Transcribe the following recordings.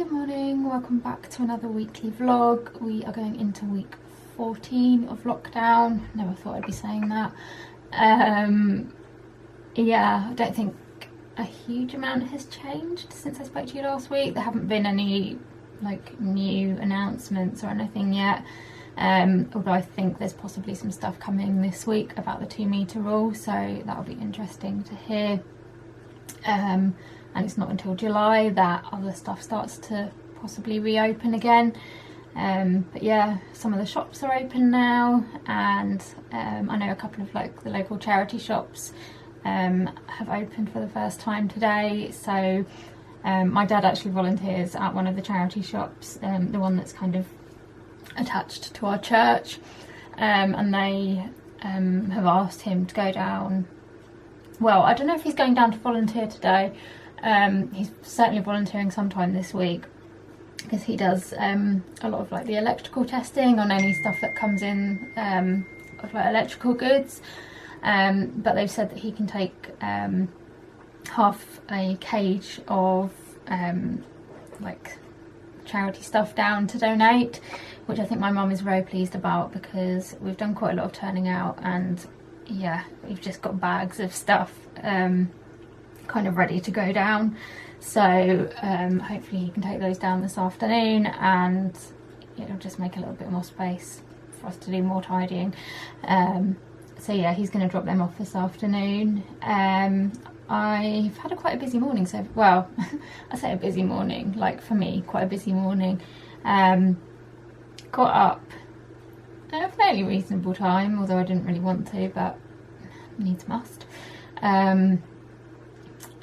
Good morning, welcome back to another weekly vlog. We are going into week 14 of lockdown. Never thought I'd be saying that. Yeah, I don't think a huge amount has changed since I spoke to you last week. There haven't been any like new announcements or anything yet, although I think there's possibly some stuff coming this week about the 2-metre rule, so that'll be interesting to hear. And it's not until July that other stuff starts to possibly reopen again. But yeah, some of the shops are open now, and I know a couple of like the local charity shops have opened for the first time today. So my dad actually volunteers at one of the charity shops, the one that's kind of attached to our church, and they have asked him to go down. Well, I don't know if he's going down to volunteer today. He's certainly volunteering sometime this week, because he does a lot of like the electrical testing on any stuff that comes in of like electrical goods. But they've said that he can take half a cage of like charity stuff down to donate, which I think my mum is very pleased about, because we've done quite a lot of turning out, and yeah, we've just got bags of stuff kind of ready to go down. So hopefully he can take those down this afternoon, and it'll just make a little bit more space for us to do more tidying. So yeah, he's going to drop them off this afternoon. I've had quite a busy morning, so well, I say a busy morning, like for me, quite a busy morning. Got up at a fairly reasonable time, although I didn't really want to, but needs must.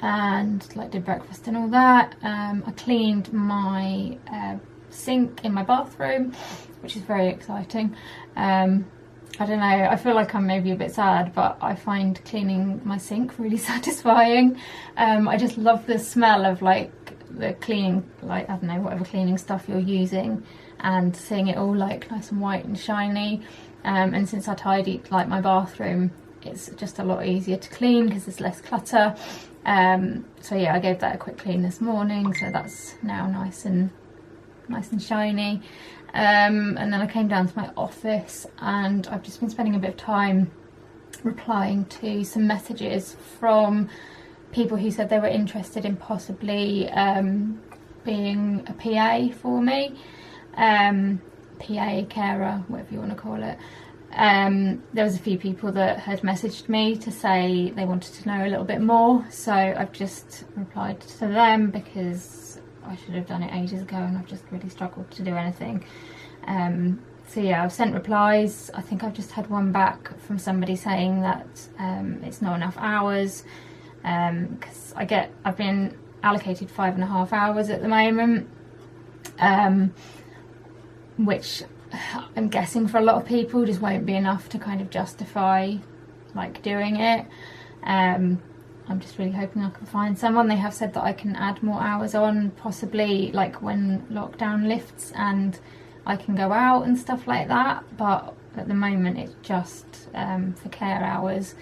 And like did breakfast and all that. I cleaned my sink in my bathroom, which is very exciting. I don't know, I feel like I'm maybe a bit sad, but I find cleaning my sink really satisfying. I just love the smell of like the cleaning, like I don't know, whatever cleaning stuff you're using, and seeing it all like nice and white and shiny. And since I tidied like my bathroom, it's just a lot easier to clean because there's less clutter. So yeah, I gave that a quick clean this morning, so that's now nice and shiny. And then I came down to my office, and I've just been spending a bit of time replying to some messages from people who said they were interested in possibly being a PA for me, PA, carer, whatever you want to call it. There was a few people that had messaged me to say they wanted to know a little bit more, so I've just replied to them, because I should have done it ages ago and I've just really struggled to do anything. So yeah, I've sent replies. I think I've just had one back from somebody saying that it's not enough hours, because I've been allocated 5.5 hours at the moment, which I'm guessing for a lot of people just won't be enough to kind of justify like doing it. I'm just really hoping I can find someone. They have said that I can add more hours on, possibly like when lockdown lifts and I can go out and stuff like that, but at the moment it's just for care hours.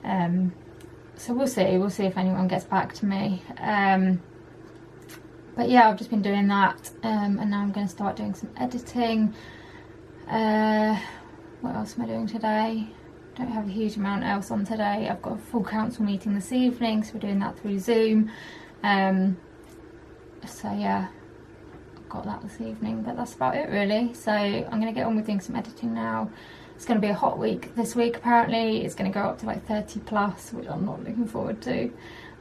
So we'll see if anyone gets back to me. But yeah, I've just been doing that, and now I'm going to start doing some editing. What else am I doing today? Don't have a huge amount else on today. I've got a full council meeting this evening, so we're doing that through Zoom. So yeah, I've got that this evening, but that's about it really. So I'm going to get on with doing some editing now. It's going to be a hot week this week apparently. It's going to go up to like 30 plus, which I'm not looking forward to.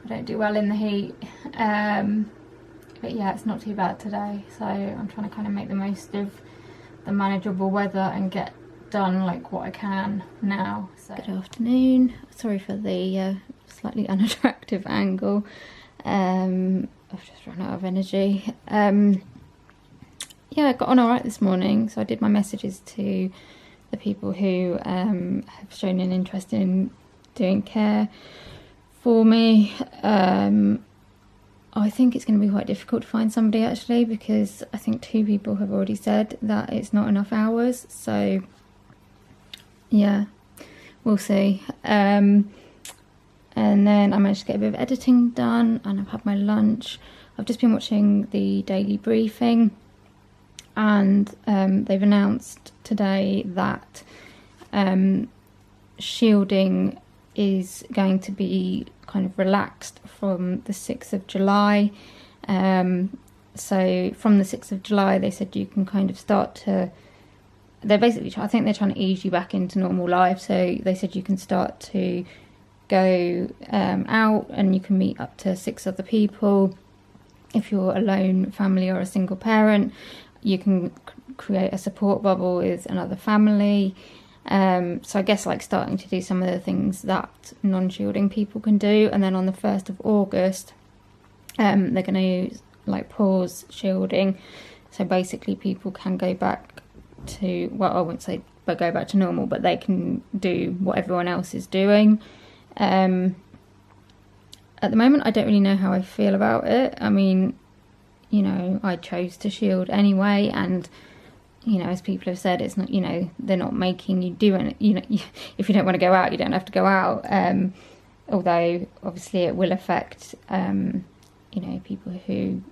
I don't do well in the heat. But yeah, it's not too bad today, so I'm trying to kind of make the most of the manageable weather and get done like what I can now. So good afternoon, sorry for the slightly unattractive angle. I've just run out of energy. Yeah, I got on alright this morning, so I did my messages to the people who have shown an interest in doing care for me. I think it's going to be quite difficult to find somebody actually, because I think 2 people have already said that it's not enough hours, so yeah, we'll see. And then I managed to get a bit of editing done, and I've had my lunch. I've just been watching the daily briefing, and they've announced today that shielding is going to be kind of relaxed from the 6th of July. So from the 6th of July, they said you can kind of start to, they're basically, I think they're trying to ease you back into normal life. So they said you can start to go out and you can meet up to 6 other people. If you're a lone family or a single parent, you can create a support bubble with another family. So I guess like starting to do some of the things that non-shielding people can do. And then on the 1st of August, they're going to like pause shielding. So basically people can go back to, well, I wouldn't say but go back to normal, but they can do what everyone else is doing. At the moment, I don't really know how I feel about it. I mean, you know, I chose to shield anyway, and you know, as people have said, it's not, you know, they're not making you do it. You know, if you don't want to go out, you don't have to go out. Although obviously it will affect, you know, people who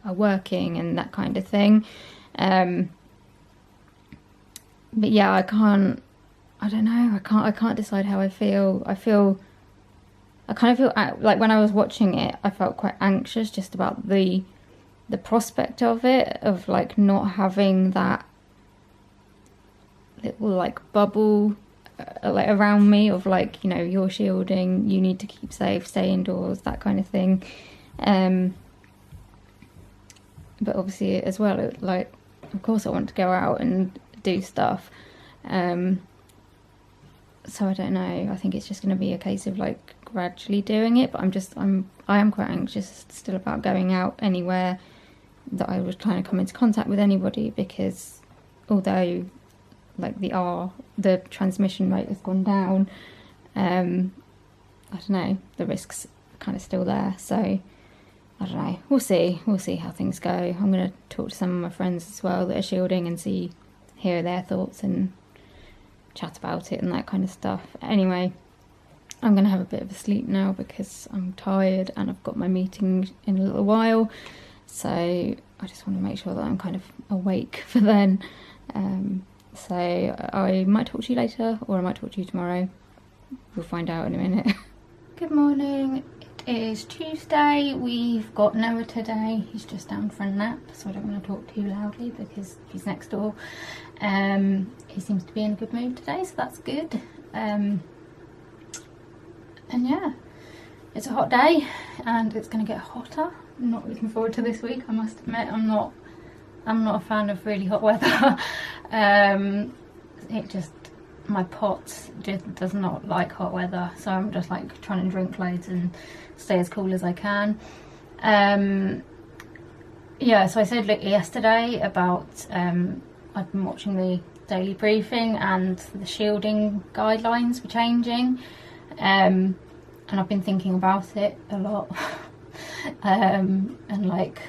are working and that kind of thing. But yeah, I don't know. I can't decide how I feel. I kind of feel like when I was watching it, I felt quite anxious just about the prospect of it, of like not having that little like bubble like around me of like, you know, you're shielding, you need to keep safe, stay indoors, that kind of thing. But obviously as well, like, of course I want to go out and do stuff. So I don't know. I think it's just going to be a case of like gradually doing it. But I am quite anxious still about going out anywhere that I was trying to come into contact with anybody, because although like the transmission rate has gone down, I don't know, the risk's kind of still there. So I don't know. We'll see how things go. I'm going to talk to some of my friends as well that are shielding and hear their thoughts and chat about it and that kind of stuff. Anyway, I'm going to have a bit of a sleep now because I'm tired and I've got my meeting in a little while. So I just want to make sure that I'm kind of awake for then. So I might talk to you later, or I might talk to you tomorrow. We'll find out in a minute. Good morning. It is Tuesday. We've got Noah today. He's just down for a nap, so I don't want to talk too loudly because he's next door. He seems to be in a good mood today, so that's good. And yeah, it's a hot day and it's going to get hotter. I'm not looking forward to this week, I must admit. I'm not a fan of really hot weather. My pot just does not like hot weather, so I'm just like trying to drink loads and stay as cool as I can. Yeah, so I said yesterday about I've been watching the daily briefing and the shielding guidelines were changing, and I've been thinking about it a lot. And like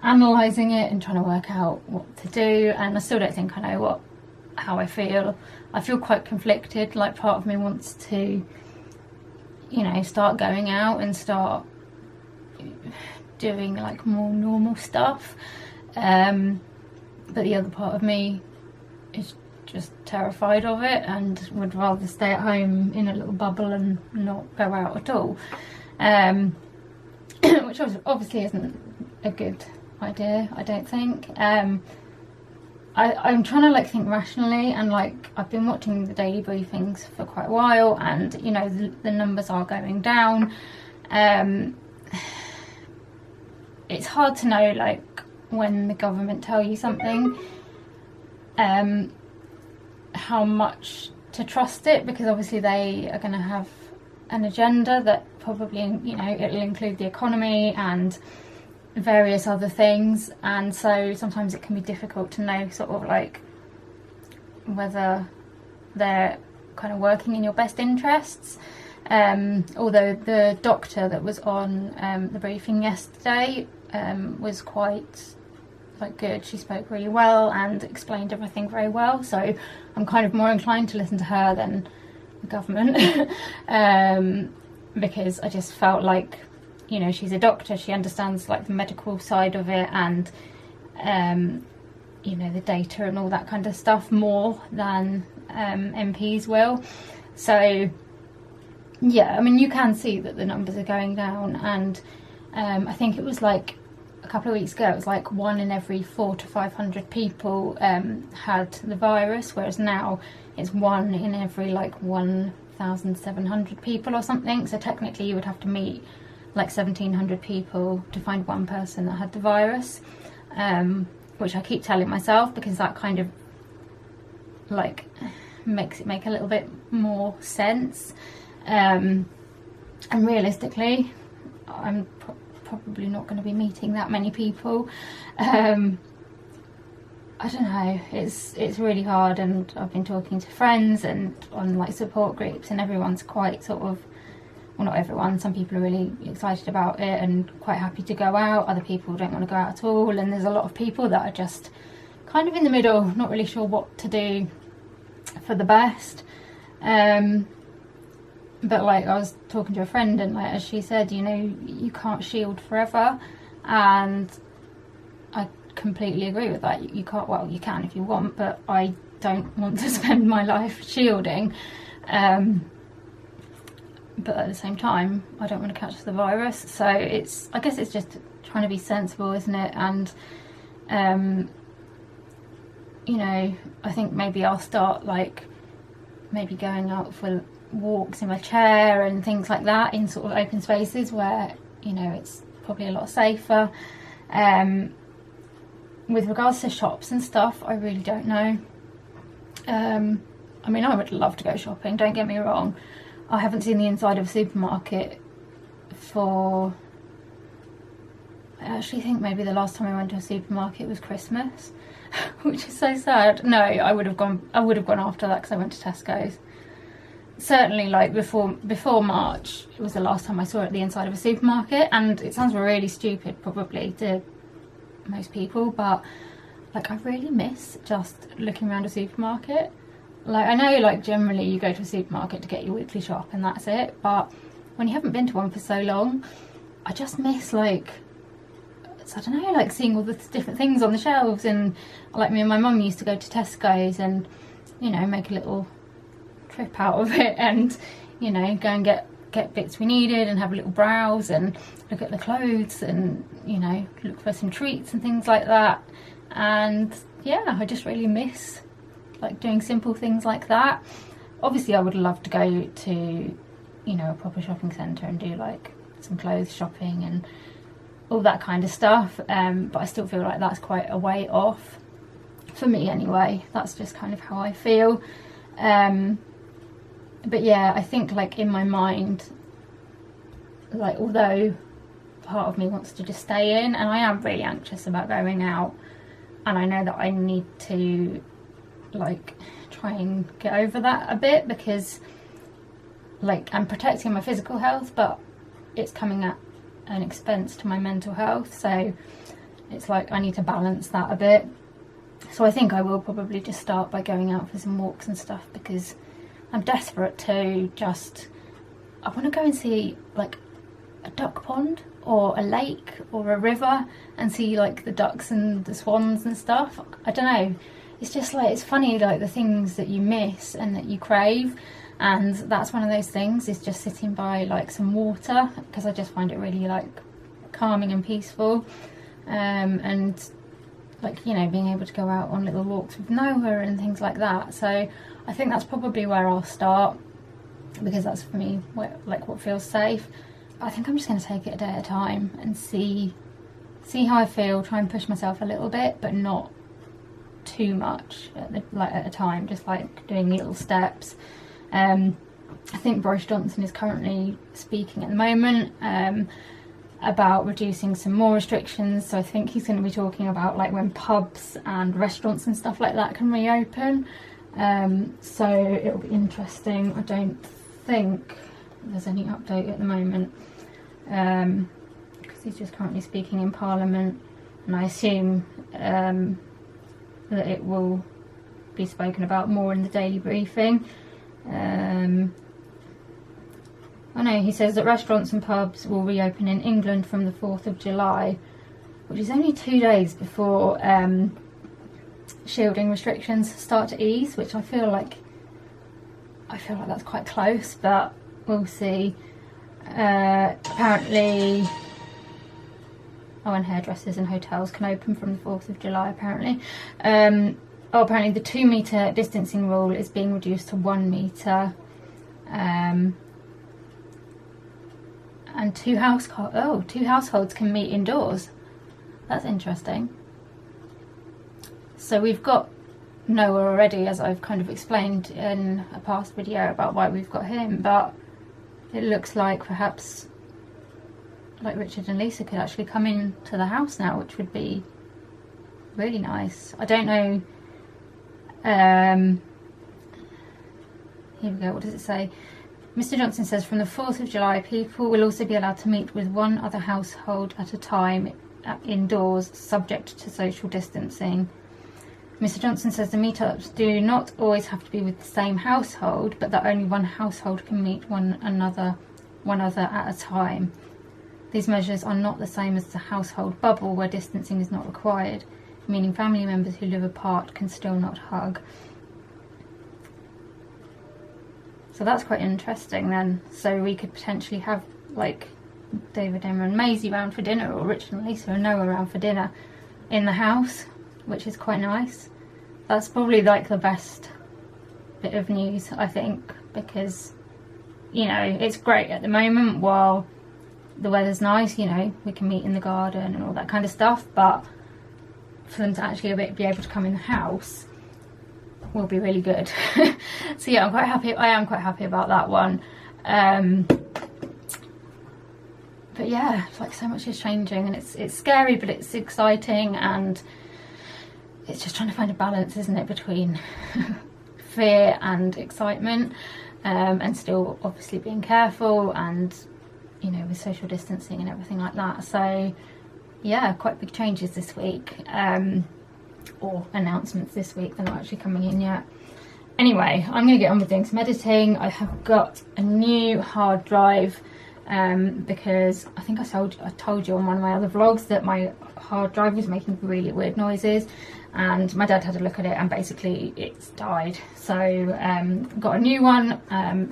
analysing it and trying to work out what to do, and I still don't think I know how I feel. I feel quite conflicted. Like, part of me wants to, you know, start going out and start doing like more normal stuff, but the other part of me is just terrified of it and would rather stay at home in a little bubble and not go out at all, which obviously isn't a good idea, I don't think. I'm trying to like think rationally, and like I've been watching the daily briefings for quite a while, and you know the numbers are going down. It's hard to know, like, when the government tell you something, how much to trust it, because obviously they are going to have an agenda that probably, you know, it'll include the economy and various other things, and so sometimes it can be difficult to know sort of like whether they're kind of working in your best interests. Although the doctor that was on the briefing yesterday was quite like good. She spoke really well and explained everything very well, so I'm kind of more inclined to listen to her than the government. Because I just felt like, you know, she's a doctor, she understands like the medical side of it, and you know, the data and all that kind of stuff more than MPs will. So yeah, I mean, you can see that the numbers are going down, and I think it was like a couple of weeks ago, it was like 1 in every 400 to 500 people had the virus, whereas now it's 1 in every like 1,700 people or something. So technically you would have to meet like 1,700 people to find one person that had the virus, which I keep telling myself, because that kind of like makes it make a little bit more sense. And realistically, I'm probably not going to be meeting that many people. I don't know, it's really hard, and I've been talking to friends and on like support groups, and everyone's quite sort of, well, not everyone, some people are really excited about it and quite happy to go out, other people don't want to go out at all, and there's a lot of people that are just kind of in the middle, not really sure what to do for the best. But like, I was talking to a friend, and like, as she said, you know, you can't shield forever, and I completely agree with that. You can't, well, you can if you want, but I don't want to spend my life shielding. But at the same time, I don't want to catch the virus. So it's, I guess it's just trying to be sensible, isn't it? And you know, I think maybe I'll start like maybe going out for walks in my chair and things like that in sort of open spaces where, you know, it's probably a lot safer. With regards to shops and stuff, I really don't know. I mean, I would love to go shopping, don't get me wrong. I haven't seen the inside of a supermarket for, I actually think maybe the last time I went to a supermarket was Christmas, which is so sad. No, I would have gone after that, because I went to Tesco's. Certainly, like before March, it was the last time I saw it at the inside of a supermarket, and it sounds really stupid probably to most people, but like, I really miss just looking around a supermarket. Like, I know like generally you go to a supermarket to get your weekly shop and that's it, but when you haven't been to one for so long, I just miss like, I don't know, like seeing all the different things on the shelves. And like, me and my mum used to go to Tesco's and, you know, make a little trip out of it, and, you know, go and get bits we needed and have a little browse and look at the clothes and, you know, look for some treats and things like that. And yeah, I just really miss like doing simple things like that. Obviously I would love to go to, you know, a proper shopping centre and do like some clothes shopping and all that kind of stuff, but I still feel like that's quite a way off for me anyway. That's just kind of how I feel. But yeah, I think like in my mind, like, although part of me wants to just stay in, and I am really anxious about going out, and I know that I need to like try and get over that a bit, because like, I'm protecting my physical health, but it's coming at an expense to my mental health, so it's like I need to balance that a bit. So I think I will probably just start by going out for some walks and stuff, because I'm desperate to just, I want to go and see like a duck pond or a lake or a river and see like the ducks and the swans and stuff. I don't know, it's just like, it's funny, like the things that you miss and that you crave, and that's one of those things, is just sitting by like some water, because I just find it really like calming and peaceful, and like, you know, being able to go out on little walks with Noah and things like that. So I think that's probably where I'll start, because that's for me like what feels safe. But I think I'm just going to take it a day at a time and see how I feel, try and push myself a little bit, but not too much at a time, just like doing little steps. I think Boris Johnson is currently speaking at the moment about reducing some more restrictions, so I think he's going to be talking about like when pubs and restaurants and stuff like that can reopen, so it'll be interesting. I don't think there's any update at the moment, because he's just currently speaking in Parliament, and I assume that it will be spoken about more in the daily briefing. I know, he says that restaurants and pubs will reopen in England from the 4th of July, which is only 2 days before shielding restrictions start to ease, which I feel like that's quite close, but we'll see. Apparently, and hairdressers and hotels can open from the 4th of July, apparently. Apparently the 2 metre distancing rule is being reduced to 1 metre. And two households can meet indoors. That's interesting. So we've got Noah already, as I've kind of explained in a past video about why we've got him, but it looks like perhaps like Richard and Lisa could actually come into the house now, which would be really nice. I don't know. Here we go. What does it say? Mr. Johnson says from the 4th of July, people will also be allowed to meet with one other household at a time indoors, subject to social distancing. Mr. Johnson says the meetups do not always have to be with the same household, but that only one household can meet one other at a time. These measures are not the same as the household bubble, where distancing is not required, meaning family members who live apart can still not hug. So that's quite interesting then. So we could potentially have like David, Emma and Maisie round for dinner, or Richard and Lisa and Noah around for dinner in the house, which is quite nice. That's probably like the best bit of news, I think, because, you know, it's great at the moment while the weather's nice, you know, we can meet in the garden and all that kind of stuff, but for them to actually be able to come in the house will be really good. So yeah, I'm quite happy. I am quite happy about that one. But yeah, it's like so much is changing, and it's scary, but it's exciting, and it's just trying to find a balance, isn't it, between fear and excitement, and still obviously being careful, and, you know, with social distancing and everything like that. So yeah, quite big changes this week, or announcements this week. They're not actually coming in yet. Anyway, I'm going to get on with doing some editing. I have got a new hard drive, because I think I told you on one of my other vlogs that my hard drive was making really weird noises, and my dad had a look at it and basically it's died. So got a new one,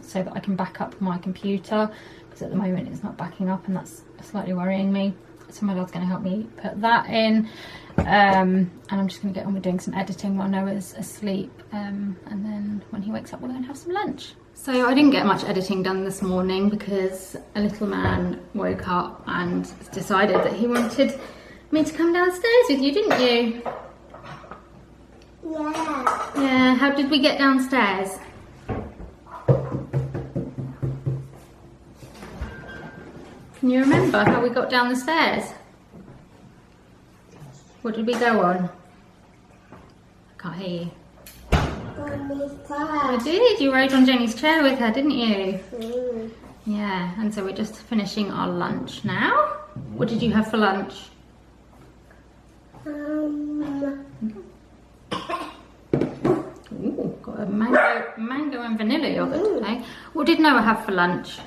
so that I can back up my computer, because at the moment it's not backing up, and that's slightly worrying me. So my dad's going to help me put that in, and I'm just going to get on with doing some editing while Noah's asleep, and then when he wakes up we're going to have some lunch. So I didn't get much editing done this morning because a little man woke up and decided that he wanted me to come downstairs with you, didn't you? Yeah. Yeah, how did we get downstairs? Can you remember how we got down the stairs? What did we go on? I can't hear you. I did, you rode on Jenny's chair with her, didn't you? Mm. Yeah, and so we're just finishing our lunch now. What did you have for lunch? Ooh, got a mango and vanilla yogurt today. What did Noah have for lunch?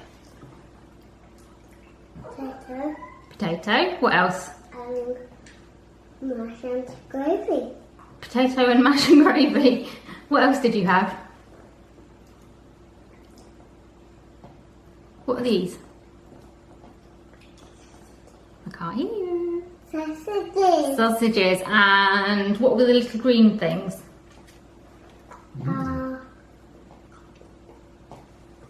Potato. Potato. What else? Mash and gravy. Potato and mash and gravy. What else did you have? What are these? I can't hear you. Sausages. Sausages. And what were the little green things?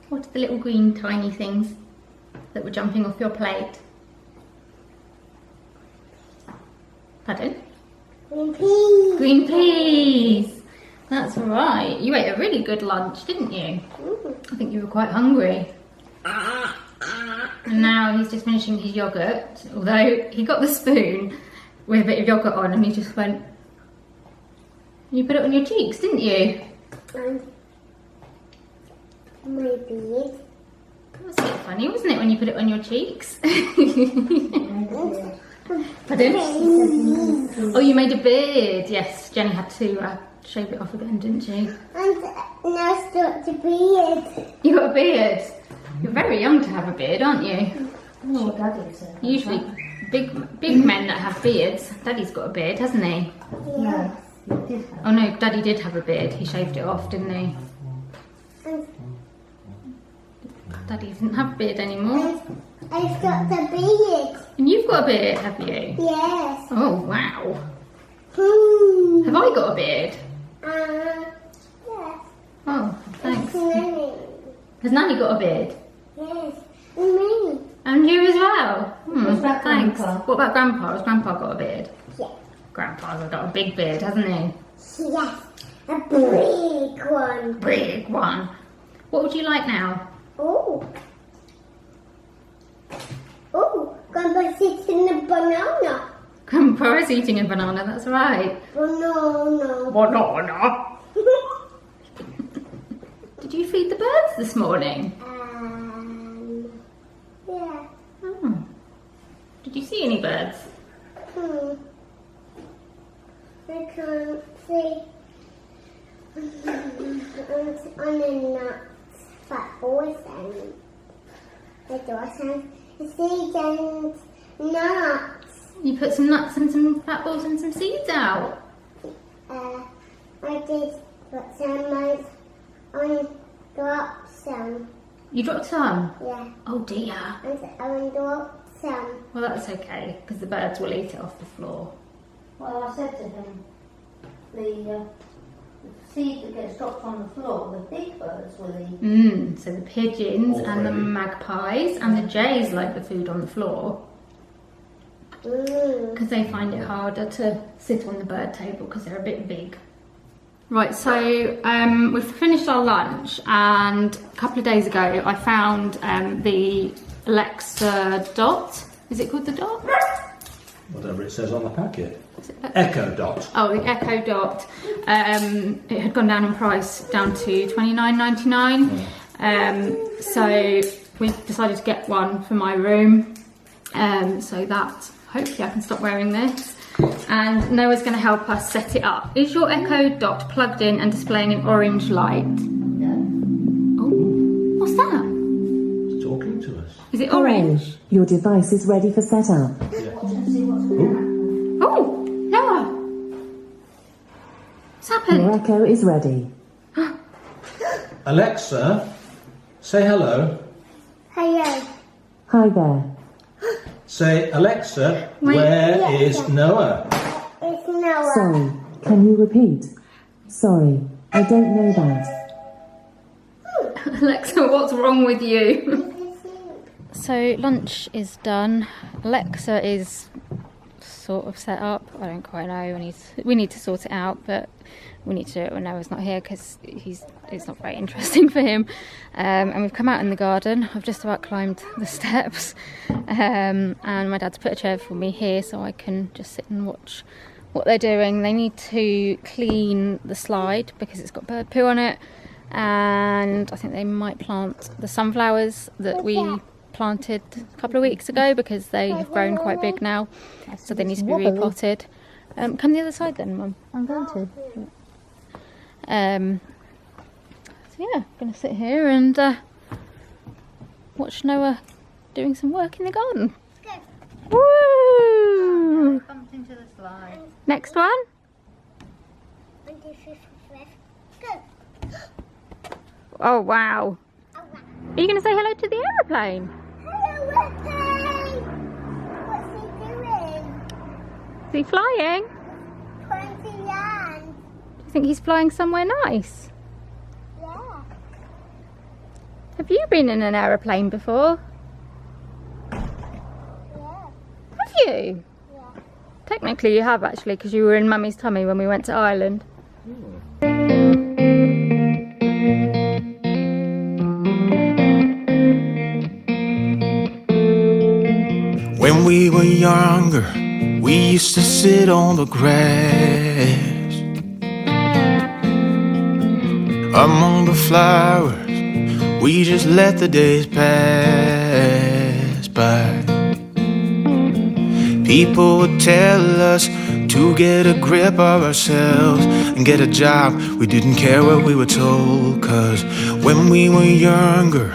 What are the little green tiny things that were jumping off your plate? Pardon? Green peas. Green peas. That's right. You ate a really good lunch, didn't you? I think you were quite hungry. And now he's just finishing his yogurt, although he got the spoon with a bit of yogurt on and he just went... You put it on your cheeks, didn't you? And my beard. That was a bit funny, wasn't it, when you put it on your cheeks? Pardon? Oh, you made a beard. Yes, Jenny had to shave it off again, didn't she? And now start the beard. You got a beard? You're very young to have a beard, aren't you? Oh, Daddy said. Usually big men that have beards. Daddy's got a beard, hasn't he? No, you did have. Oh no, Daddy did have a beard. He shaved it off, didn't he? Daddy doesn't have a beard anymore. I've got the beard. And you've got a beard, have you? Yes. Oh wow. Hmm. Have I got a beard? Yes. Oh, thanks. Nanny. Has Nanny got a beard? Yes. Me. And you as well? What about Thanks. Grandpa? What about Grandpa? Has Grandpa got a beard? Yes. Grandpa's got a big beard, hasn't he? Yes. A big one. Big one. What would you like now? Oh. Oh. Grandpa's eating a banana. Grandpa is eating a banana, that's right. Banana. Banana. Did you feed the birds this morning? Yeah. Oh. Did you see any birds? I can't see. On the nuts, fat boys and the doors and seeds and nuts. You put some nuts and some fat balls and some seeds out. I did put some on drop some. You dropped some? Yeah. Oh dear. And I dropped some. Well, that's okay, because the birds will eat it off the floor. Well, I said to him, the seed that gets dropped on the floor, the big birds will eat. So the pigeons and the magpies and the jays like the food on the floor because they find it harder to sit on the bird table because they're a bit big. Right, so we've finished our lunch, and a couple of days ago I found the Alexa Dot. Is it called the Dot? Whatever it says on the packet. Echo Dot. Oh, the Echo Dot. It had gone down in price, down to $29.99. So we decided to get one for my room, so that hopefully I can stop wearing this. And Noah's going to help us set it up. Is your Echo Dot plugged in and displaying an orange light? No. Oh, what's that? It's talking to us. Is it orange? Your device is ready for setup. Watch and see what's going to happen. Oh, Noah! What's happened? Your Echo is ready. Alexa, say hello. Hello. Hi there. Say, Alexa, Wait. where is Noah? It's Noah. Sorry, can you repeat? Sorry, I don't know that. Alexa, what's wrong with you? So lunch is done. Alexa is sort of set up. I don't quite know. We need to sort it out, but we need to do it when Noah's not here because it's not very interesting for him. And we've come out in the garden. I've just about climbed the steps, and my dad's put a chair for me here so I can just sit and watch what they're doing. They need to clean the slide because it's got bird poo on it, and I think they might plant the sunflowers that we planted a couple of weeks ago because they have grown quite big now, so they need to be repotted. Come the other side then, Mum. I'm going to. So yeah, I'm going to sit here and watch Noah doing some work in the garden. Woo! Bumped into the slide. Next one. Oh wow. Are you going to say hello to the aeroplane? Hello, Ripley. What's he doing? Is he flying? Trying to land. Do you think he's flying somewhere nice? Yeah. Have you been in an aeroplane before? Yeah. Have you? Yeah. Technically you have actually, because you were in Mummy's tummy when we went to Ireland. When we were younger, we used to sit on the grass among the flowers. We just let the days pass by. People would tell us to get a grip of ourselves and get a job. We didn't care what we were told, 'cause when we were younger,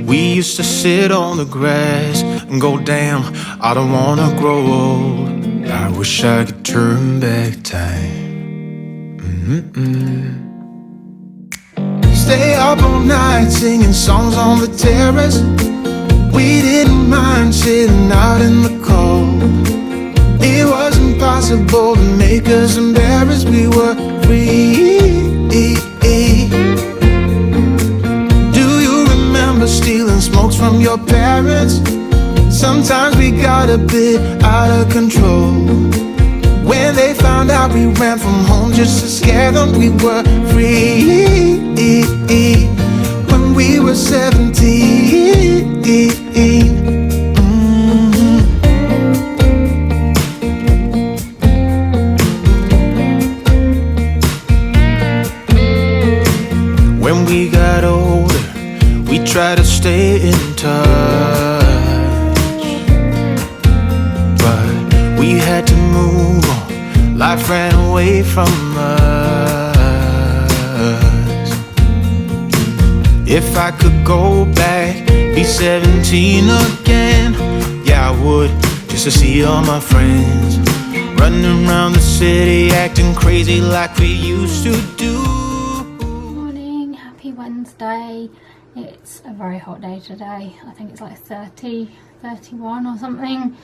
we used to sit on the grass and go, damn, I don't wanna grow old. I wish I could turn back time. Stay up all night singing songs on the terrace. We didn't mind sitting out in the cold. It wasn't possible to make us embarrassed. We were free. Do you remember stealing smokes from your parents? Sometimes we got a bit out of control. When they found out we ran from home just to scare them, we were free. When we were 17. When we got older, we tried to stay in touch, but we had to move on. Life ran away from us. If I could go back, be 17 again, yeah, I would, just to see all my friends running around the city, acting crazy like we used to do. Morning, happy Wednesday. It's a very hot day today. I think it's like 30, 31 or something.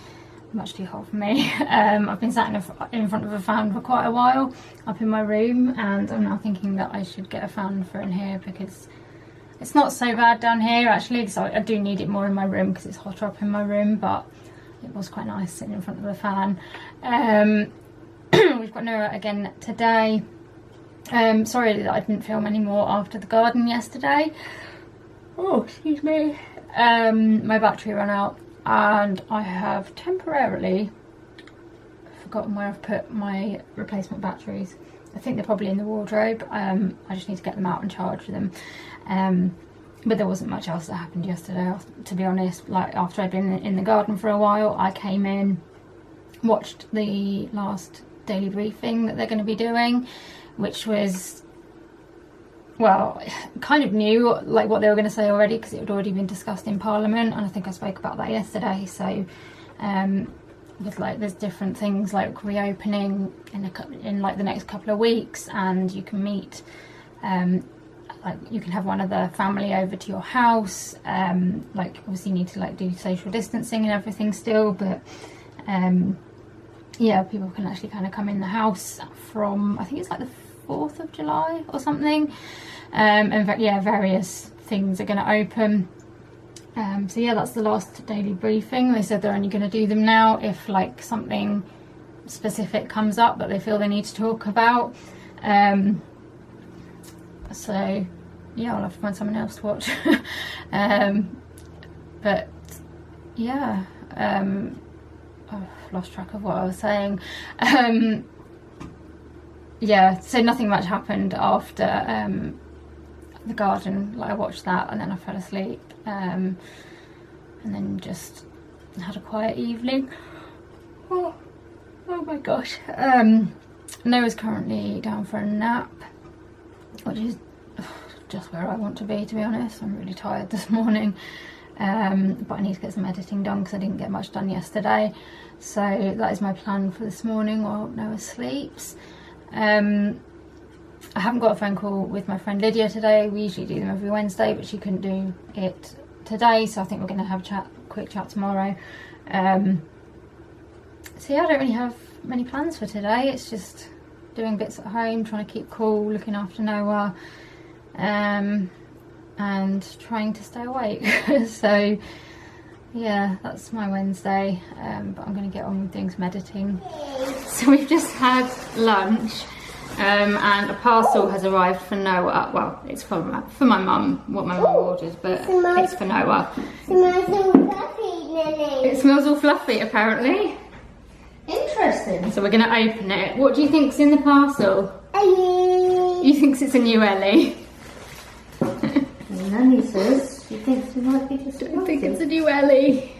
Much too hot for me. I've been sat in front of a fan for quite a while up in my room, and I'm now thinking that I should get a fan for in here because it's not so bad down here actually, so I do need it more in my room because it's hotter up in my room, but it was quite nice sitting in front of the fan. We've got Noah again today. Sorry that I didn't film any more after the garden yesterday. Oh, excuse me. My battery ran out and I have temporarily forgotten where I've put my replacement batteries. I think they're probably in the wardrobe. I just need to get them out and charge them. But there wasn't much else that happened yesterday, to be honest. Like, after I'd been in the garden for a while, I came in, watched the last daily briefing that they're going to be doing, which was, well, kind of new, like what they were going to say already, because it had already been discussed in Parliament, and I think I spoke about that yesterday. So with like, there's different things like reopening in like the next couple of weeks, and you can meet, like you can have one of the family over to your house. Like, obviously you need to like do social distancing and everything still, but yeah, people can actually kind of come in the house from, I think it's like the 4th of July or something. In fact, yeah, various things are going to open. So yeah, that's the last daily briefing. They said they're only going to do them now if like something specific comes up that they feel they need to talk about. So yeah, I'll have to find someone else to watch. But yeah, I've lost track of what I was saying. Yeah, so nothing much happened after the garden. Like, I watched that and then I fell asleep, and then just had a quiet evening. Oh my gosh. Noah's currently down for a nap, which is just where I want to be, to be honest. I'm really tired this morning, but I need to get some editing done because I didn't get much done yesterday. So that is my plan for this morning while Noah sleeps. I haven't got a phone call with my friend Lydia today. We usually do them every Wednesday, but she couldn't do it today, so I think we're going to have a quick chat tomorrow. So yeah, I don't really have many plans for today. It's just doing bits at home, trying to keep cool, looking after Noah, and trying to stay awake. So yeah, that's my Wednesday, but I'm going to get on with doing some editing. So we've just had lunch, and a parcel has arrived for Noah. Well, it's for my mum, what my mum ordered, but it's for Noah. It smells all fluffy, Lily. It smells all fluffy, apparently. Interesting. So we're going to open it. What do you think's in the parcel? Ellie. You think it's a new Ellie? Nanny says she thinks it might be just I think it's a new Ellie.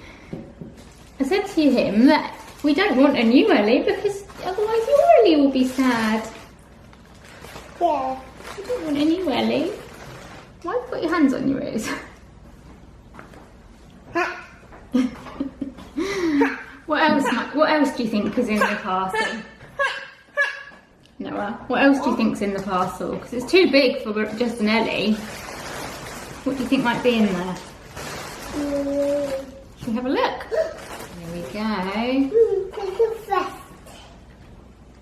I said to him that we don't want a new Ellie because otherwise you Ellie will be sad. Yeah. You don't want any Ellie. Why have you got your hands on your ears? What else do you think is in the parcel? Noah, what else do you think's in the parcel? Because it's too big for just an Ellie. What do you think might be in there? Should we have a look? Here we go. Take a vest.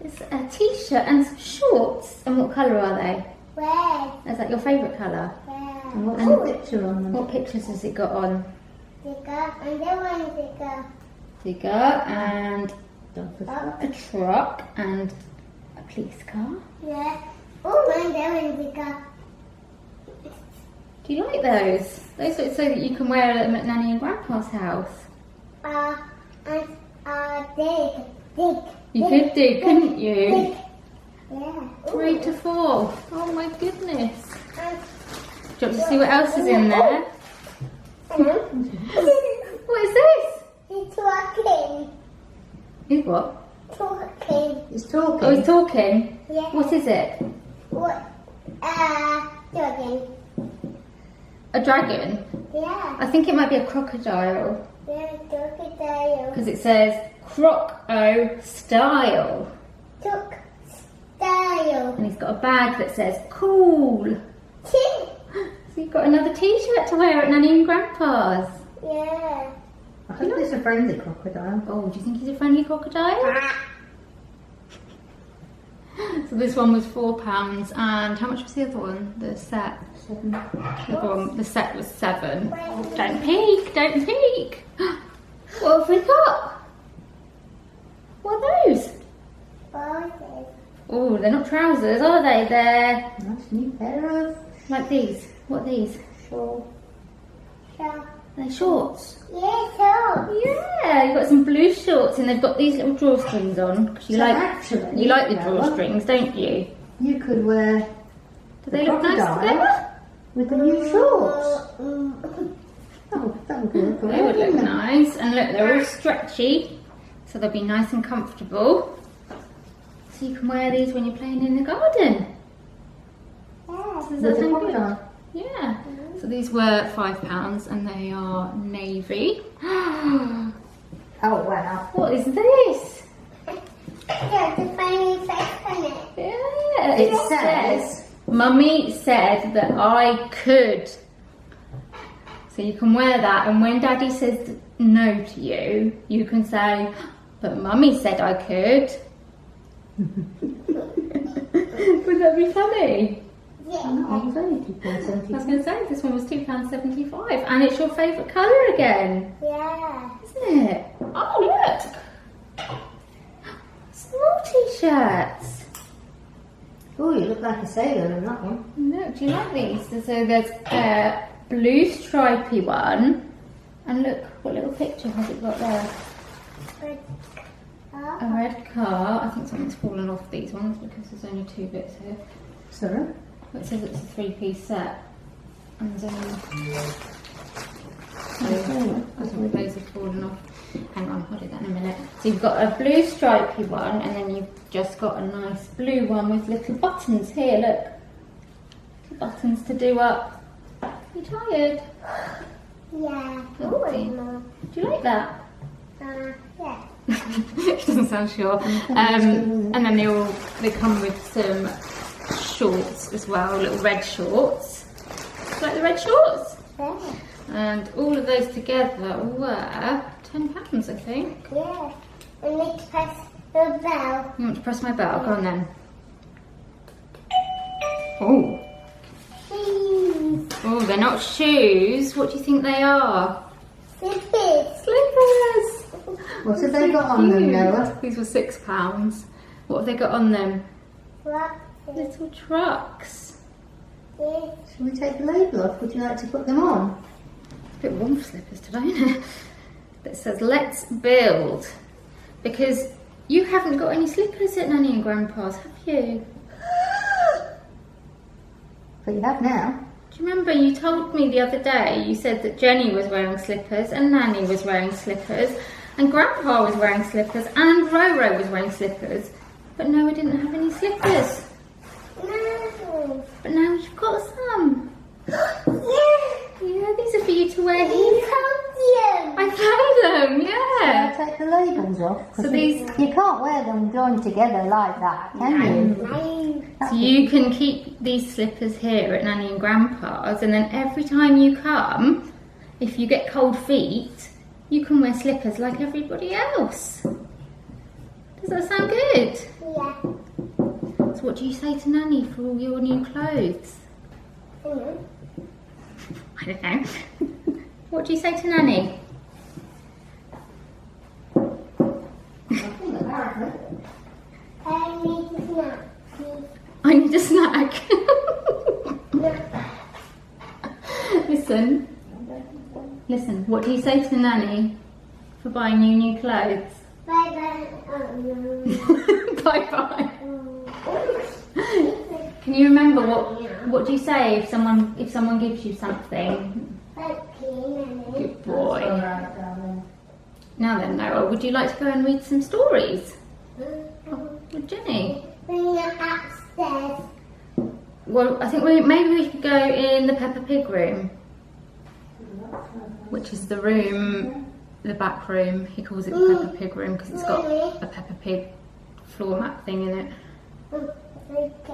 It's a t-shirt and some shorts. And what colour are they? Red. Is that your favourite colour? Red. And what's the picture on them? What pictures has it got on? Digger. And then one digger. Digger and Dumpers. a truck and a police car. Yeah. Oh, and then one digger. Do you like those? Those look so that you can wear them at Nanny and Grandpa's house. And dig. You could do, couldn't you? Dig. Yeah. 3 to 4. Oh my goodness. And Do you want to see what else is in there? What is this? he's talking. He's what? Talking. It's talking. Oh, he's talking. Yeah. What is it? What? Talking. A dragon? Yeah. I think it might be a crocodile Yeah, crocodile. because it says Croc-O style. Took style. And he's got a bag that says cool. Tin. So you've got another t-shirt to wear at Nanny and Grandpa's. Yeah. I hope it's a friendly crocodile. Oh, do you think he's a friendly crocodile? So this one was £4, and how much was the other one? The set. 7. The set was 7. Oh, don't peek! Don't peek! What have we got? What are those? Bosses. Oh, they're not trousers, are they? They're Nice new pair of like these. What are these? shorts. So. They're shorts. Yeah, so. Yeah, you've got some blue shorts, and they've got these little drawstrings on. 'Cause you So like actually, you like the Noah, drawstrings, don't you? You could wear Do they look nice crocodile together? with the new shorts. Mm. Oh, that would look They would look wouldn't it? nice, and look, they're all stretchy, so they'll be nice and comfortable. So you can wear these when you're playing in the garden. Yeah. Does that With the sound good? crocodile. Yeah. So these were £5, and they are navy. Oh wow. What is this? Yeah, the funny face on it. Yeah, It says Mummy said that I could. So you can wear that, and when Daddy says no to you, you can say, but Mummy said I could. Would that be funny? Yeah. oh, it's only I was £2.75. going to say, this one was £2.75, and it's your favourite colour again, Yeah. isn't it? Oh, look! Small t-shirts. Oh, you look like a sailor in that one. Look, do you like these? So there's a blue stripy one, and look, what little picture has it got there? But, A red car. I think something's fallen off these ones because there's only 2 bits here. Sorry? It says it's a 3-piece set. And I think those have fallen off. Hang on, I'll do that in a minute. So you've got a blue stripy one, and then you've just got a nice blue one with little buttons here, look. Little buttons to do up. You tired? yeah. Okay. Mom. Do you like that? Yeah. It doesn't sound sure. And then they come with some shorts as well, little red shorts. Do you like the red shorts? Yeah. And all of those together were £10, I think. Yeah. And let's press the bell. You want to press my bell? Go on then. Oh, Please. oh, they're not shoes. What do you think they are? Slippers. Slippers. What have they got on them, Noah? These were £6. What have they got on them? What? Little trucks. Yes. Shall we take the label off? Would you like to put them on? It's a bit warm for slippers today, isn't it? That says let's build. Because you haven't got any slippers at Nanny and Grandpa's, have you? But you have now. Do you remember you told me the other day, you said that Jenny was wearing slippers and Nanny was wearing slippers and Grandpa was wearing slippers and Roro was wearing slippers, But no, I didn't have any slippers. No. But now you've got some. Yeah. Yeah, these are for you to wear You here. found them. I found them, yeah. Take the labels off. 'cause So these- you can't wear them joined together like that, can you? No. So you can keep these slippers here at Nanny and Grandpa's, and then every time you come, if you get cold feet, you can wear slippers like everybody else. Does that sound good? Yeah. So what do you say to Nanny for all your new clothes? Mm. I don't know. What do you say to Nanny? I need a snack. I need a snack. No. Listen, what do you say to Nanny for buying you new clothes? Bye bye. Oh, no. Bye bye. Oh. Can you remember what do you say if someone gives you something? Thank you, Nanny. Good boy. Alright, darling. Now then, Noah, would you like to go and read some stories with Jenny? Bring it upstairs. Well, I think maybe we could go in the Peppa Pig room, which is the room, the back room. He calls it the Peppa Pig room because it's got a Peppa Pig floor mat thing in it. Get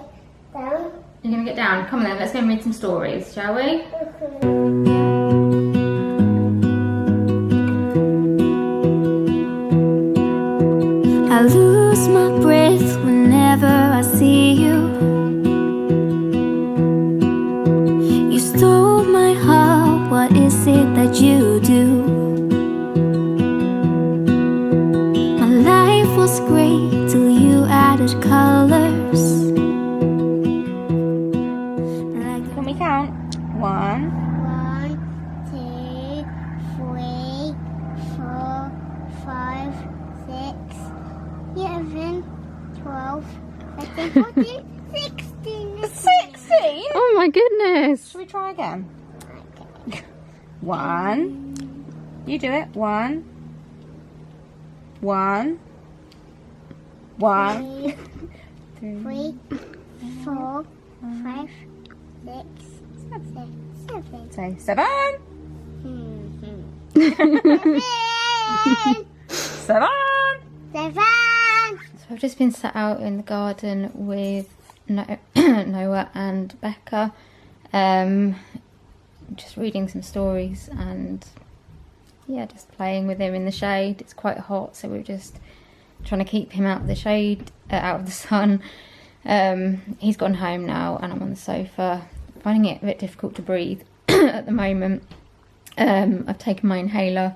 down. You're going to get down? Come on then, let's go and read some stories, shall we? I lose my breath whenever I see you. You stole my heart, what is it that you do? My life was great till you added colors. Can we count? 1, 1, 2, 3, 4, 5, 6, 11, 12, 13, 14, 16. 16? Oh my goodness! Should we try again? 1. You do it. 1. 1. 1. 3, 4, 5, 6, 7. Say 7. 7. 7. So I've just been sat out in the garden with Noah and Becca, just reading some stories and yeah, just playing with him in the shade. It's quite hot, so we're just trying to keep him out of the shade, out of the sun. He's gone home now and I'm on the sofa, finding it a bit difficult to breathe at the moment. I've taken my inhaler.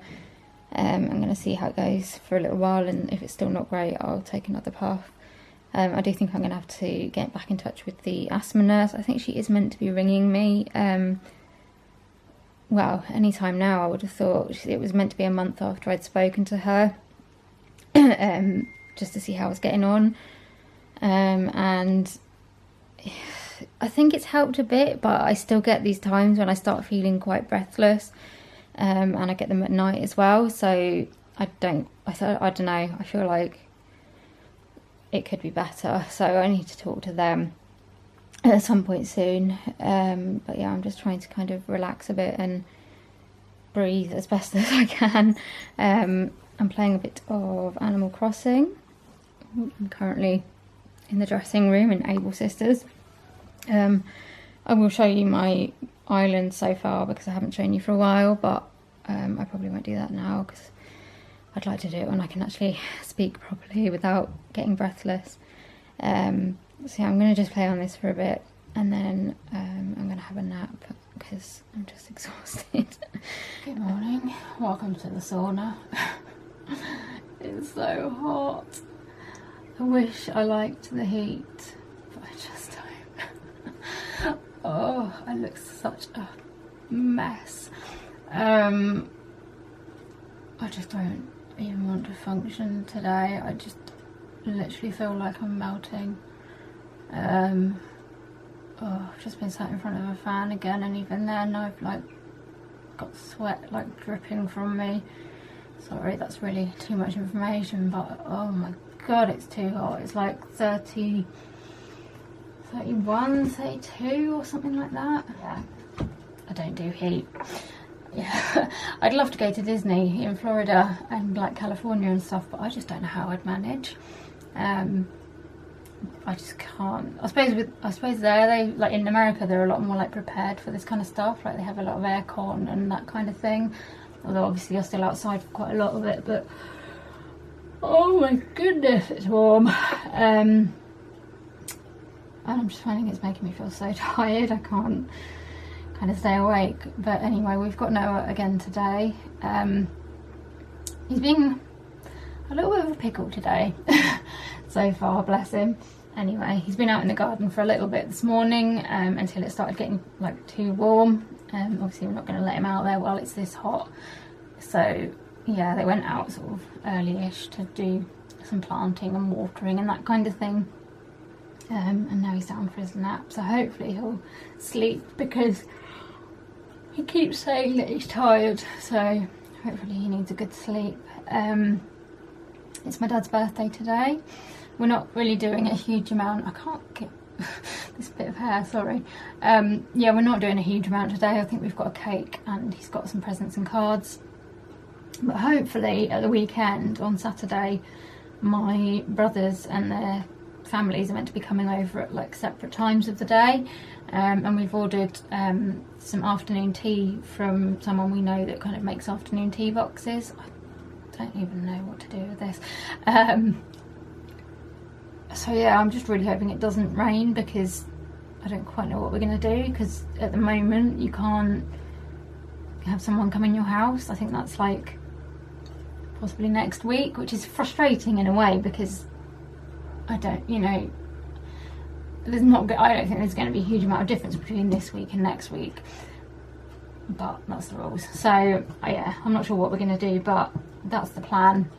I'm going to see how it goes for a little while, and if it's still not great, I'll take another puff. I do think I'm going to have to get back in touch with the asthma nurse. I think she is meant to be ringing me. Well, any time now, I would have thought. It was meant to be a month after I'd spoken to her, just to see how I was getting on. And I think it's helped a bit, but I still get these times when I start feeling quite breathless. And I get them at night as well, so I don't know, I feel like it could be better, so I need to talk to them at some point soon. But yeah, I'm just trying to kind of relax a bit and breathe as best as I can. I'm playing a bit of Animal Crossing. I'm currently in the dressing room in Able Sisters. I will show you my island so far because I haven't shown you for a while, but I probably won't do that now because I'd like to do it when I can actually speak properly without getting breathless. So yeah, I'm going to just play on this for a bit and then I'm going to have a nap because I'm just exhausted. Good morning, welcome to the sauna. It's so hot. I wish I liked the heat, but I just don't. Oh, I look such a mess. I just don't even want to function today. I just literally feel like I'm melting. I've just been sat in front of a fan again, and even then I've like got sweat like dripping from me. Sorry, that's really too much information, but oh my God, it's too hot. It's like 30, 31, 32 or something like that. Yeah, I don't do heat. Yeah, I'd love to go to Disney in Florida and like California and stuff, but I just don't know how I'd manage. I just can't. I suppose they like in America they're a lot more like prepared for this kind of stuff. Like they have a lot of aircon and that kind of thing. Although obviously you're still outside for quite a lot of it, but oh my goodness, it's warm. And I'm just finding it's making me feel so tired. I can't kind of stay awake. But anyway, we've got Noah again today. He's been a little bit of a pickle today so far, bless him. Anyway, he's been out in the garden for a little bit this morning until it started getting like too warm. Obviously we're not going to let him out there while it's this hot. So yeah, they went out sort of early-ish to do some planting and watering and that kind of thing. And now he's down for his nap, so hopefully he'll sleep because he keeps saying that he's tired, so hopefully he needs a good sleep. It's my dad's birthday today. We're not really doing a huge amount. I can't get this bit of hair, sorry. Yeah, we're not doing a huge amount today. I think we've got a cake and he's got some presents and cards. But hopefully at the weekend on Saturday, my brothers and their families are meant to be coming over at like separate times of the day. And we've ordered some afternoon tea from someone we know that kind of makes afternoon tea boxes. I don't even know what to do with this. So yeah, I'm just really hoping it doesn't rain because I don't quite know what we're going to do, because at the moment you can't have someone come in your house. I think that's like possibly next week, which is frustrating in a way because I don't, you know, I don't think there's going to be a huge amount of difference between this week and next week, but that's the rules. So yeah, I'm not sure what we're going to do, but that's the plan.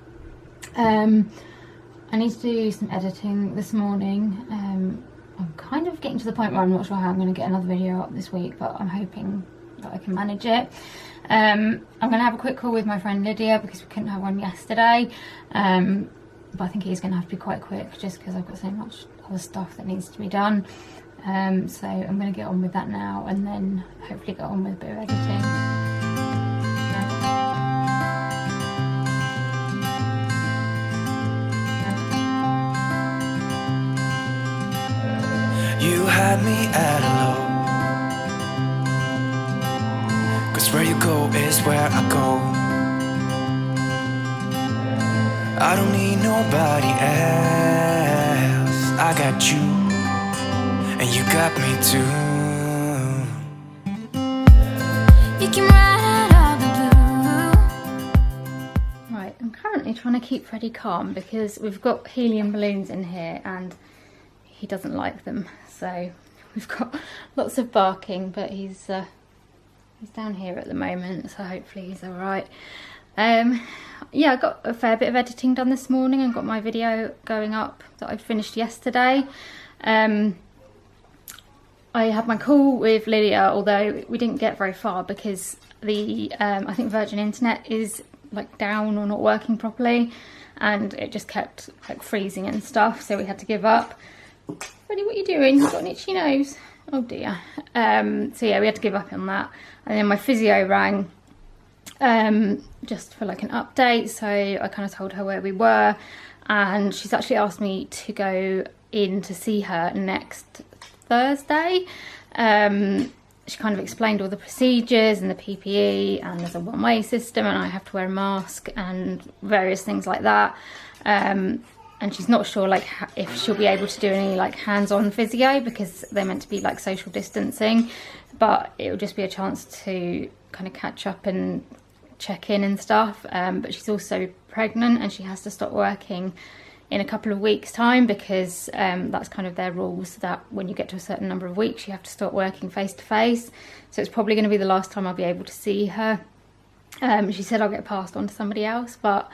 I need to do some editing this morning. I'm kind of getting to the point where I'm not sure how I'm going to get another video up this week, but I'm hoping that I can manage it. I'm going to have a quick call with my friend Lydia because we couldn't have one yesterday, but I think it is going to have to be quite quick just because I've got so much other stuff that needs to be done. So I'm going to get on with that now and then hopefully get on with a bit of editing. You had me at hello, 'cause where you go is where I go. I don't need nobody else. I got you, and you got me too. You can ride out all the blue. Right, I'm currently trying to keep Freddie calm because we've got helium balloons in here and he doesn't like them. So we've got lots of barking, but he's down here at the moment, so hopefully he's all right. Yeah, I got a fair bit of editing done this morning and got my video going up that I finished yesterday. I had my call with Lydia, although we didn't get very far because the I think Virgin Internet is like down or not working properly, and it just kept like freezing and stuff, so we had to give up. Freddie, what are you doing? You've got an itchy nose. Oh dear. So yeah, we had to give up on that. And then my physio rang just for like an update. So I kind of told her where we were, and she's actually asked me to go in to see her next Thursday. She kind of explained all the procedures and the PPE, and there's a one-way system and I have to wear a mask and various things like that. And she's not sure like if she'll be able to do any like hands-on physio because they're meant to be like social distancing, but it'll just be a chance to kind of catch up and check in and stuff. But she's also pregnant and she has to stop working in a couple of weeks' time because that's kind of their rules, that when you get to a certain number of weeks you have to start working face to face. So it's probably going to be the last time I'll be able to see her. She said I'll get passed on to somebody else, but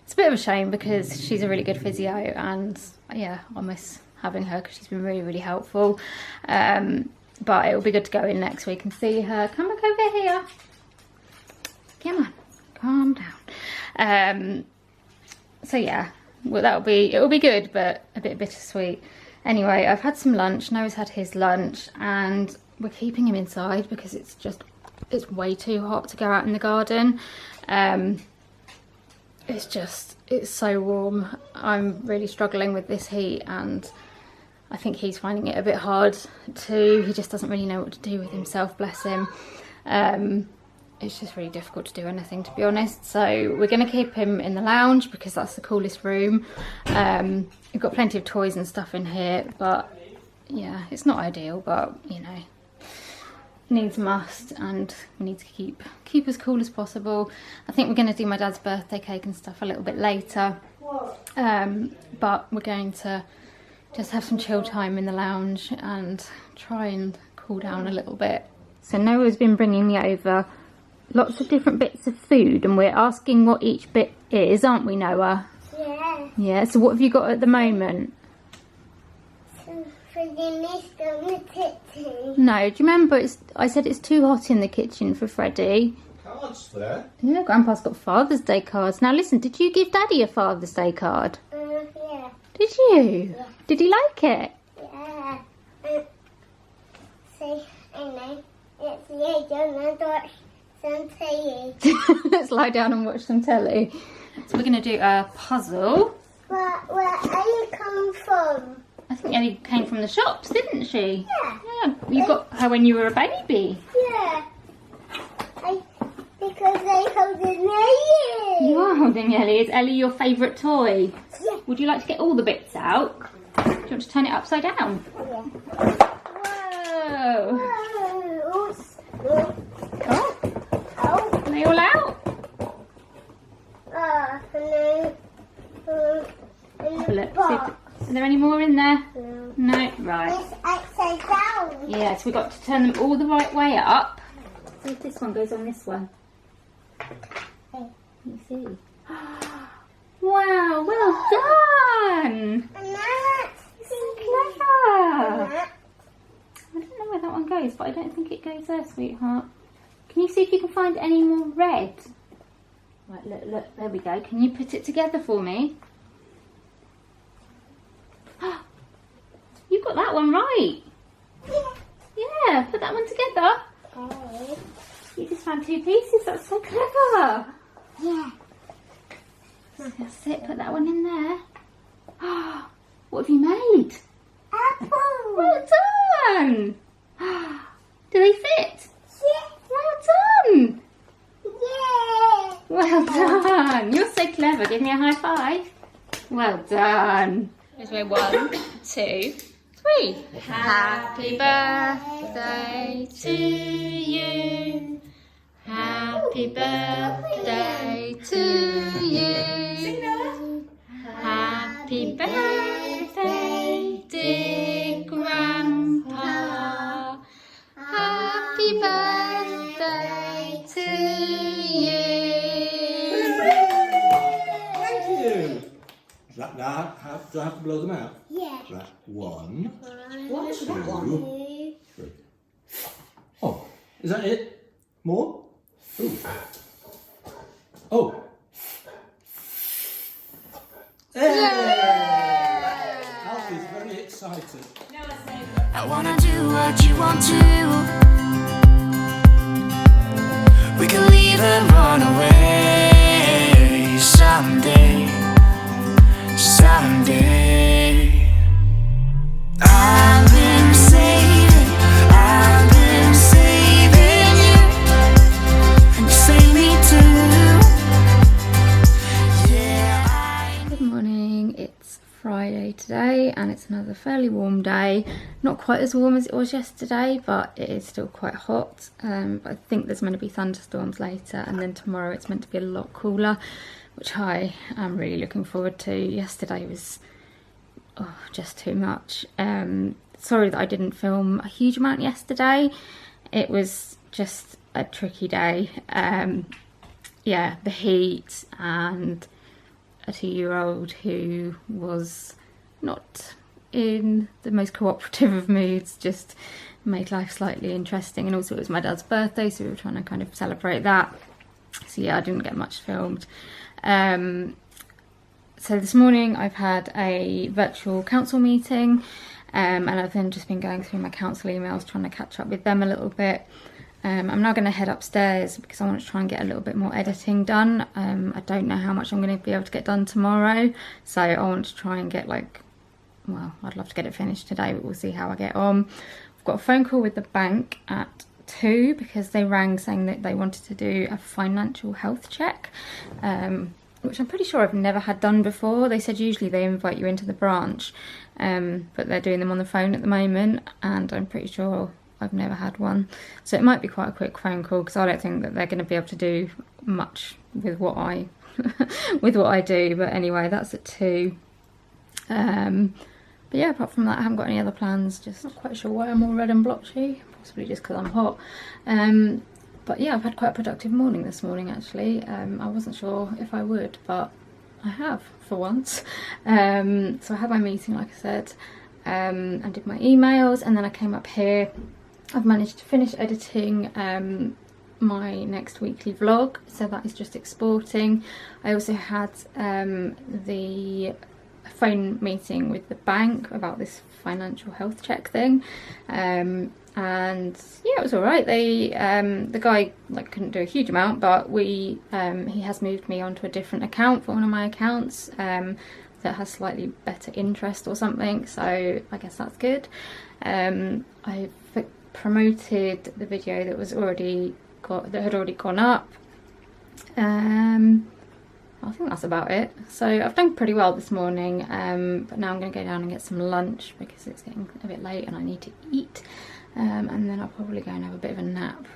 it's a bit of a shame because she's a really good physio, and yeah, I miss having her because she's been really, really helpful. But it'll be good to go in next week and see her. Come back over here. Come on, calm down. So yeah, well, it'll be good, but a bit bittersweet. Anyway, I've had some lunch. Noah's had his lunch, and we're keeping him inside because it's way too hot to go out in the garden. It's so warm. I'm really struggling with this heat, and I think he's finding it a bit hard too. He just doesn't really know what to do with himself, bless him. It's just really difficult to do anything, to be honest. So we're going to keep him in the lounge because that's the coolest room. We've got plenty of toys and stuff in here, but yeah, it's not ideal, but you know, needs must, and we need to keep as cool as possible. I think we're going to do my dad's birthday cake and stuff a little bit later, but we're going to just have some chill time in the lounge and try and cool down a little bit. So Noah's been bringing me over lots of different bits of food, and we're asking what each bit is, aren't we, Noah? Yeah. Yeah, so what have you got at the moment? So for the kitchen. No, do you remember I said it's too hot in the kitchen for Freddie? Cards there. Yeah, Grandpa's got Father's Day cards. Now listen, did you give Daddy a Father's Day card? Yeah. Did you? Yeah. Did he like it? Yeah. See, I know. It's the and watch some TV. Let's lie down and watch some telly. So we're going to do a puzzle. Where are you coming from? I think Ellie came from the shops, didn't she? Yeah. Yeah, you got her when you were a baby. Yeah. Because I hold an Ellie. You are holding Ellie. Is Ellie your favourite toy? Yeah. Would you like to get all the bits out? Do you want to turn it upside down? Yeah. Whoa! Oh. Oh, Oh. are they all out? No. Have a look. See if, are there any more in there? No. No. Right. It's upside down. Yeah, so we've got to turn them all the right way up. See if this one goes on this one. Let me see. Wow, well done! And that's So clever! I don't know where that one goes, but I don't think it goes there, sweetheart. Can you see if you can find any more red? Right, look, there we go. Can you put it together for me? You got that one right. Yeah, put that one together. okay. You just found two pieces. That's so clever. Yeah. That's it. Put that one in there. What have you made? Apple. Well done. Do they fit? Yeah. Well done. Yeah. Well done. You're so clever. Give me a high five. Well done. Here's my 1, 2, 3. Happy birthday to you. Happy birthday to you. Happy birthday, dear Grandpa. Happy birthday to you. Thank you. Now, do I have to blow them out? Yeah. Right. 1, What is that one? 2, 3. Oh, is that it? More? Ooh. Oh. Hey! Alfie's very excited. I wanna do what you want to. We can leave and run away someday. Someday. I've been saving you, and you save me too. Yeah, Good morning, it's Friday today and it's another fairly warm day. Not quite as warm as it was yesterday, but it is still quite hot. But I think there's meant to be thunderstorms later, and then tomorrow it's meant to be a lot cooler, which I am really looking forward to. Yesterday was just too much. Sorry that I didn't film a huge amount yesterday. It was just a tricky day. Yeah, the heat and a 2-year-old who was not in the most cooperative of moods just made life slightly interesting. And also it was my dad's birthday, so we were trying to kind of celebrate that. So yeah, I didn't get much filmed. So this morning I've had a virtual council meeting, and I've then just been going through my council emails, trying to catch up with them a little bit. I'm now going to head upstairs because I want to try and get a little bit more editing done. I don't know how much I'm going to be able to get done tomorrow, so I want to try and get well, I'd love to get it finished today, but we'll see how I get on. I've got a phone call with the bank at 2 because they rang saying that they wanted to do a financial health check, which I'm pretty sure I've never had done before. They said usually they invite you into the branch, but they're doing them on the phone at the moment, and I'm pretty sure I've never had one. So it might be quite a quick phone call because I don't think that they're going to be able to do much with what I with what I do. But anyway, that's at 2. But yeah, apart from that, I haven't got any other plans. Just not quite sure why I'm all red and blotchy. Possibly just because I'm hot. But yeah, I've had quite a productive morning this morning actually. I wasn't sure if I would, but I have for once. So I had my meeting, like I said, and did my emails, and then I came up here. I've managed to finish editing my next weekly vlog, so that is just exporting. I also had the phone meeting with the bank about this financial health check thing, and yeah, it was all right. They the guy couldn't do a huge amount, but he has moved me onto a different account for one of my accounts that has slightly better interest or something, so I guess that's good. I've promoted the video that had already gone up. I think that's about it. So I've done pretty well this morning, but now I'm going to go down and get some lunch because it's getting a bit late and I need to eat. And then I'll probably go and have a bit of a nap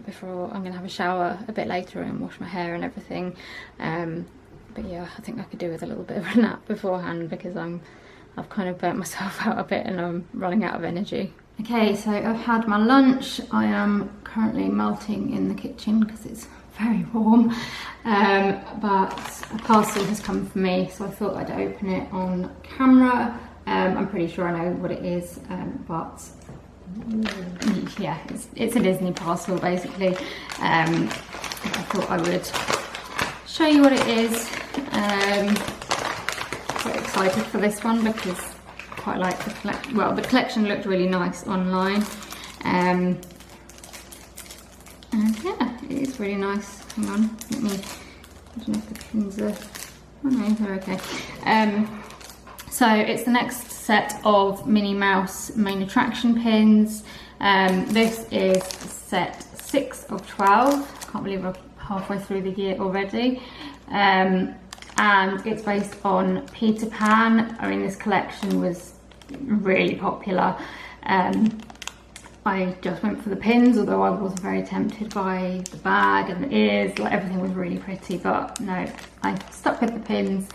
before I'm going to have a shower a bit later and wash my hair and everything. But yeah, I think I could do with a little bit of a nap beforehand because I've kind of burnt myself out a bit and I'm running out of energy. Okay, so I've had my lunch. I am currently melting in the kitchen because it's very warm, but a parcel has come for me, so I thought I'd open it on camera. I'm pretty sure I know what it is, but yeah, it's a Disney parcel basically. I thought I would show you what it is. Quite excited for this one because I quite like the collection. Well, the collection looked really nice online, and yeah, it is really nice. Hang on, I don't know if the pins are, oh no, they're okay. So it's the next set of Minnie Mouse main attraction pins. This is set 6 of 12. Can't believe we're halfway through the year already. And it's based on Peter Pan. I mean, this collection was really popular. I just went for the pins, although I was very tempted by the bag and the ears. Everything was really pretty, but no, I stuck with the pins.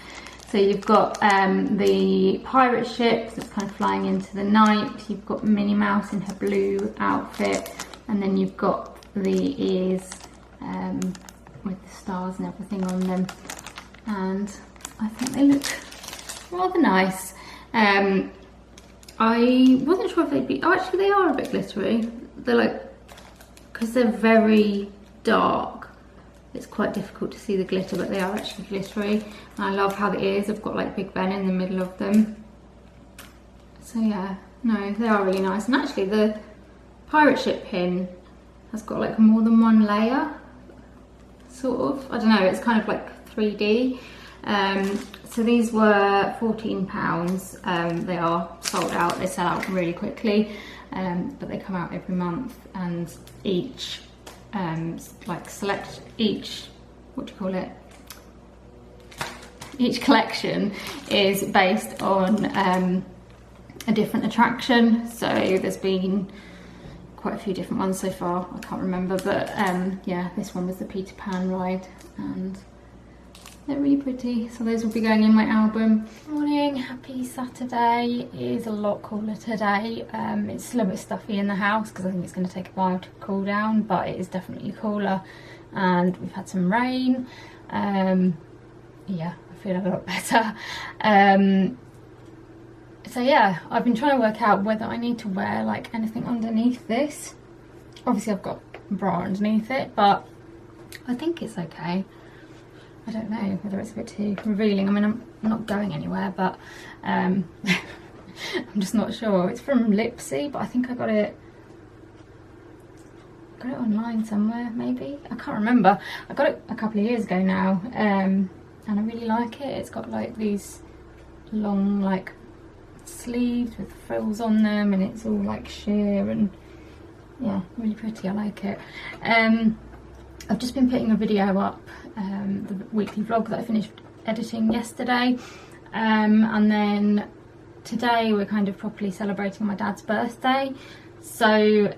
So you've got the pirate ship that's kind of flying into the night. You've got Minnie Mouse in her blue outfit, and then you've got the ears with the stars and everything on them. And I think they look rather nice. I wasn't sure if they'd be, oh actually they are a bit glittery. They're because they're very dark, it's quite difficult to see the glitter, but they are actually glittery. And I love how the ears have got Big Ben in the middle of them. So yeah, no, they are really nice. And actually the pirate ship pin has got more than one layer, sort of. I don't know, it's kind of 3D. So these were £14. They are sold out, they sell out really quickly, but they come out every month, and each each collection is based on a different attraction. So there's been quite a few different ones so far, I can't remember, but yeah, this one was the Peter Pan ride, and they're really pretty, so those will be going in my album. Morning, happy Saturday. It is a lot cooler today. It's a little bit stuffy in the house because I think it's going to take a while to cool down, but it is definitely cooler, and we've had some rain. Yeah, I feel a lot better. So yeah, I've been trying to work out whether I need to wear anything underneath this. Obviously I've got a bra underneath it, but I think it's okay. I don't know whether it's a bit too revealing. I mean, I'm not going anywhere, but I'm just not sure. It's from Lipsy, but I think I got it online somewhere, maybe. I can't remember. I got it a couple of years ago now, and I really like it. It's got like these long like sleeves with frills on them, and it's all like sheer and yeah, really pretty. I like it. I've just been putting a video up, the weekly vlog that I finished editing yesterday, and then today we're kind of properly celebrating my dad's birthday. So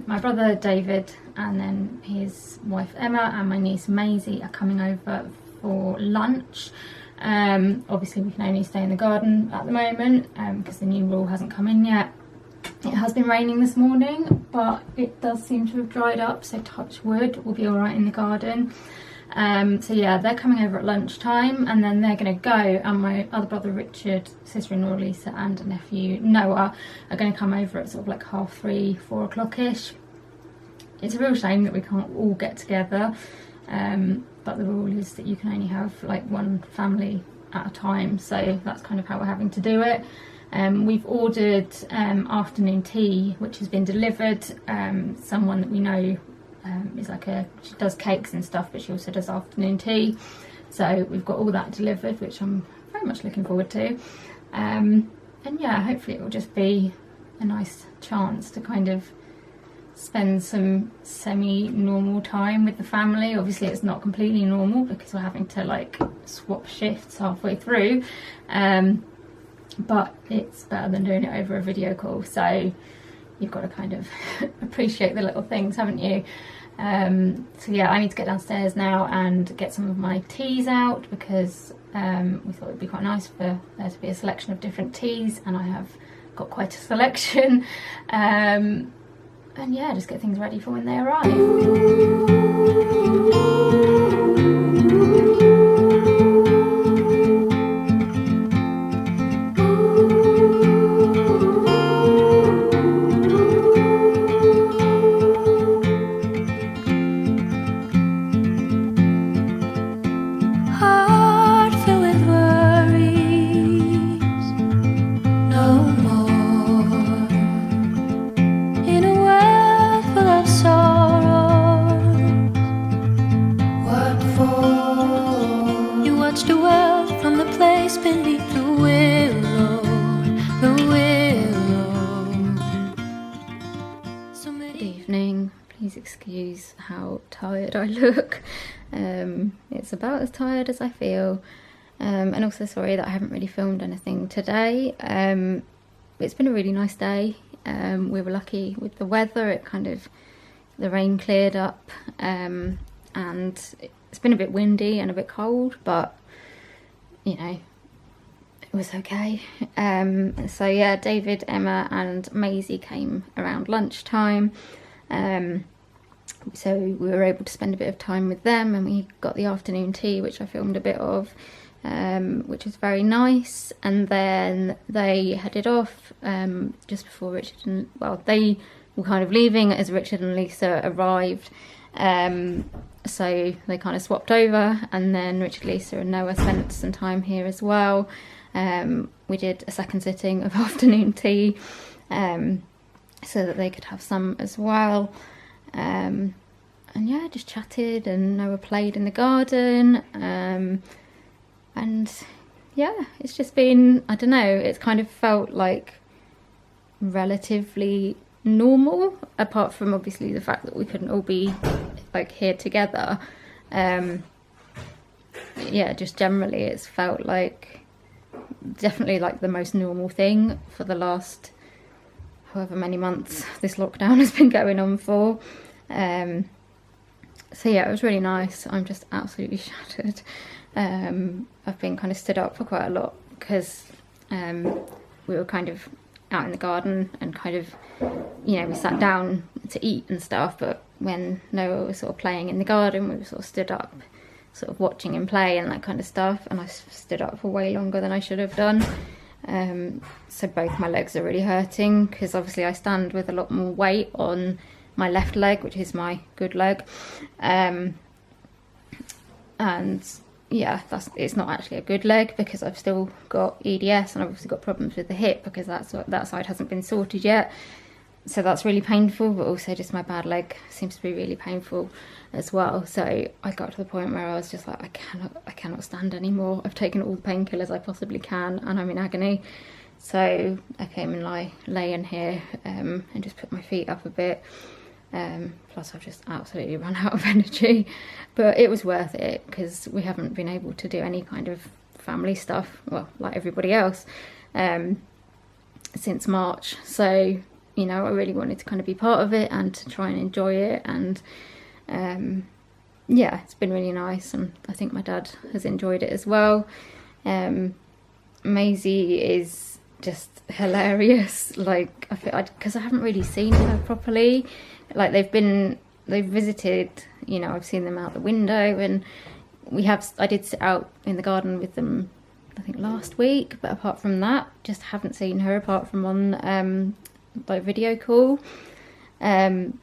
my brother David and then his wife Emma and my niece Maisie are coming over for lunch. Obviously we can only stay in the garden at the moment because the new rule hasn't come in yet. It has been raining this morning, but it does seem to have dried up, so touch wood, we'll be all right in the garden. So yeah, they're coming over at lunchtime, and then they're going to go, and my other brother Richard, sister-in-law Lisa and nephew Noah are going to come over at sort of like 3:30, 4 o'clock-ish. It's a real shame that we can't all get together, but the rule is that you can only have like one family at a time, so that's kind of how we're having to do it. We've ordered afternoon tea, which has been delivered. Someone that we know is like she does cakes and stuff, but she also does afternoon tea. So we've got all that delivered, which I'm very much looking forward to. And yeah, hopefully it will just be a nice chance to kind of spend some semi-normal time with the family. Obviously it's not completely normal because we're having to like swap shifts halfway through. But it's better than doing it over a video call, so you've got to kind of appreciate the little things, haven't you? So yeah, I need to get downstairs now and get some of my teas out because we thought it would be quite nice for there to be a selection of different teas, and I have got quite a selection. And yeah, just get things ready for when they arrive. Excuse how tired I look. It's about as tired as I feel, and also sorry that I haven't really filmed anything today. It's been a really nice day. We were lucky with the weather. The rain cleared up, and it's been a bit windy and a bit cold, but you know, it was okay. So yeah, David, Emma and Maisie came around lunchtime. So we were able to spend a bit of time with them, and we got the afternoon tea, which I filmed a bit of, which was very nice. And then they headed off just before Richard and, well, they were kind of leaving as Richard and Lisa arrived. So they kind of swapped over, and then Richard, Lisa and Noah spent some time here as well. We did a second sitting of afternoon tea so that they could have some as well. And yeah, just chatted, and Noah played in the garden, and yeah, it's just been, I don't know, it's kind of felt like relatively normal, apart from obviously the fact that we couldn't all be like here together. Yeah, just generally it's felt like definitely like the most normal thing for the last however many months this lockdown has been going on for. So yeah, it was really nice. I'm just absolutely shattered. I've been kind of stood up for quite a lot because we were kind of out in the garden and kind of, you know, we sat down to eat and stuff, but when Noah was sort of playing in the garden, we were sort of stood up, sort of watching him play and that kind of stuff, and I stood up for way longer than I should have done. So both my legs are really hurting because obviously I stand with a lot more weight on my left leg, which is my good leg, and yeah, it's not actually a good leg because I've still got EDS and I've obviously got problems with the hip because that side hasn't been sorted yet. So that's really painful, but also just my bad leg seems to be really painful as well. So I got to the point where I was just like, I cannot stand anymore. I've taken all the painkillers I possibly can and I'm in agony. So I came and lay in here and just put my feet up a bit. Plus I've just absolutely run out of energy, but it was worth it because we haven't been able to do any kind of family stuff, well, like everybody else, since March. So, you know, I really wanted to kind of be part of it and to try and enjoy it. And yeah, it's been really nice, and I think my dad has enjoyed it as well. Maisie is just hilarious, like, because I haven't really seen her properly. Like, they've visited, you know, I've seen them out the window, and I did sit out in the garden with them, I think last week, but apart from that, just haven't seen her apart from on like video call. And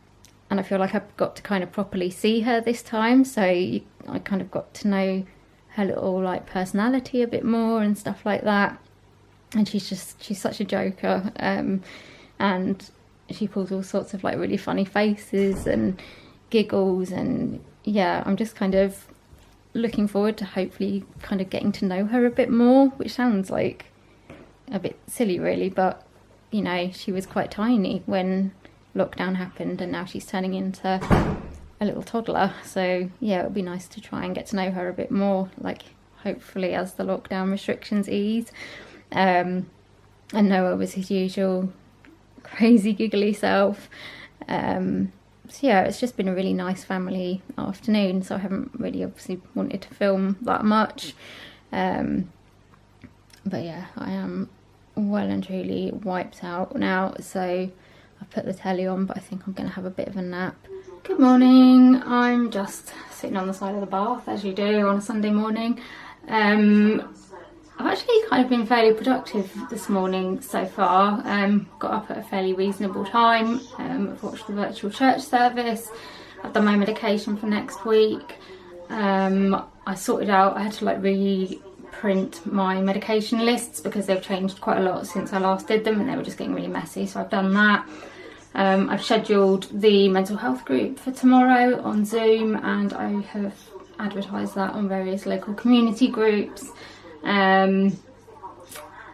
I feel like I've got to kind of properly see her this time, so I kind of got to know her little like personality a bit more and stuff like that. And she's such a joker, and she pulls all sorts of like really funny faces and giggles, and yeah, I'm just kind of looking forward to hopefully kind of getting to know her a bit more, which sounds like a bit silly really, but you know, she was quite tiny when lockdown happened and now she's turning into a little toddler. So yeah, it would be nice to try and get to know her a bit more, like hopefully as the lockdown restrictions ease. And Noah was his usual crazy giggly self. So yeah, it's just been a really nice family afternoon, so I haven't really obviously wanted to film that much. But yeah, I am well and truly wiped out now, so I put the telly on, but I think I'm going to have a bit of a nap. Good morning. I'm just sitting on the side of the bath, as you do on a Sunday morning. I've actually kind of been fairly productive this morning so far. Got up at a fairly reasonable time. I've watched the virtual church service. I've done my medication for next week. I sorted out, I had to like reprint my medication lists because they've changed quite a lot since I last did them, and they were just getting really messy, so I've done that. I've scheduled the mental health group for tomorrow on Zoom, and I have advertised that on various local community groups. I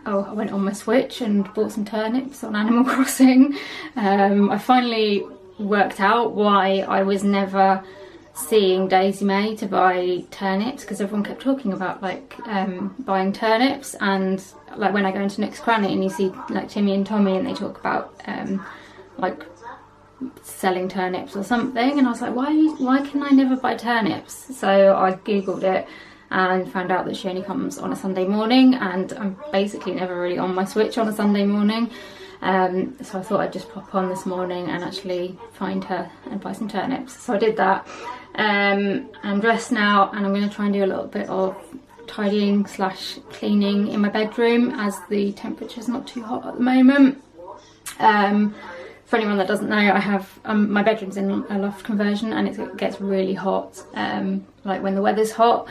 went on my Switch and bought some turnips on Animal Crossing. I finally worked out why I was never seeing Daisy May to buy turnips, because everyone kept talking about like buying turnips, and like when I go into Nook's Cranny and you see like Timmy and Tommy and they talk about like selling turnips or something, and I was like, why can I never buy turnips? So I googled it and found out that she only comes on a Sunday morning, and I'm basically never really on my Switch on a Sunday morning. So I thought I'd just pop on this morning and actually find her and buy some turnips. So I did that. I'm dressed now, and I'm going to try and do a little bit of tidying / cleaning in my bedroom, as the temperature's not too hot at the moment. For anyone that doesn't know, I have my bedroom's in a loft conversion, and it gets really hot like when the weather's hot.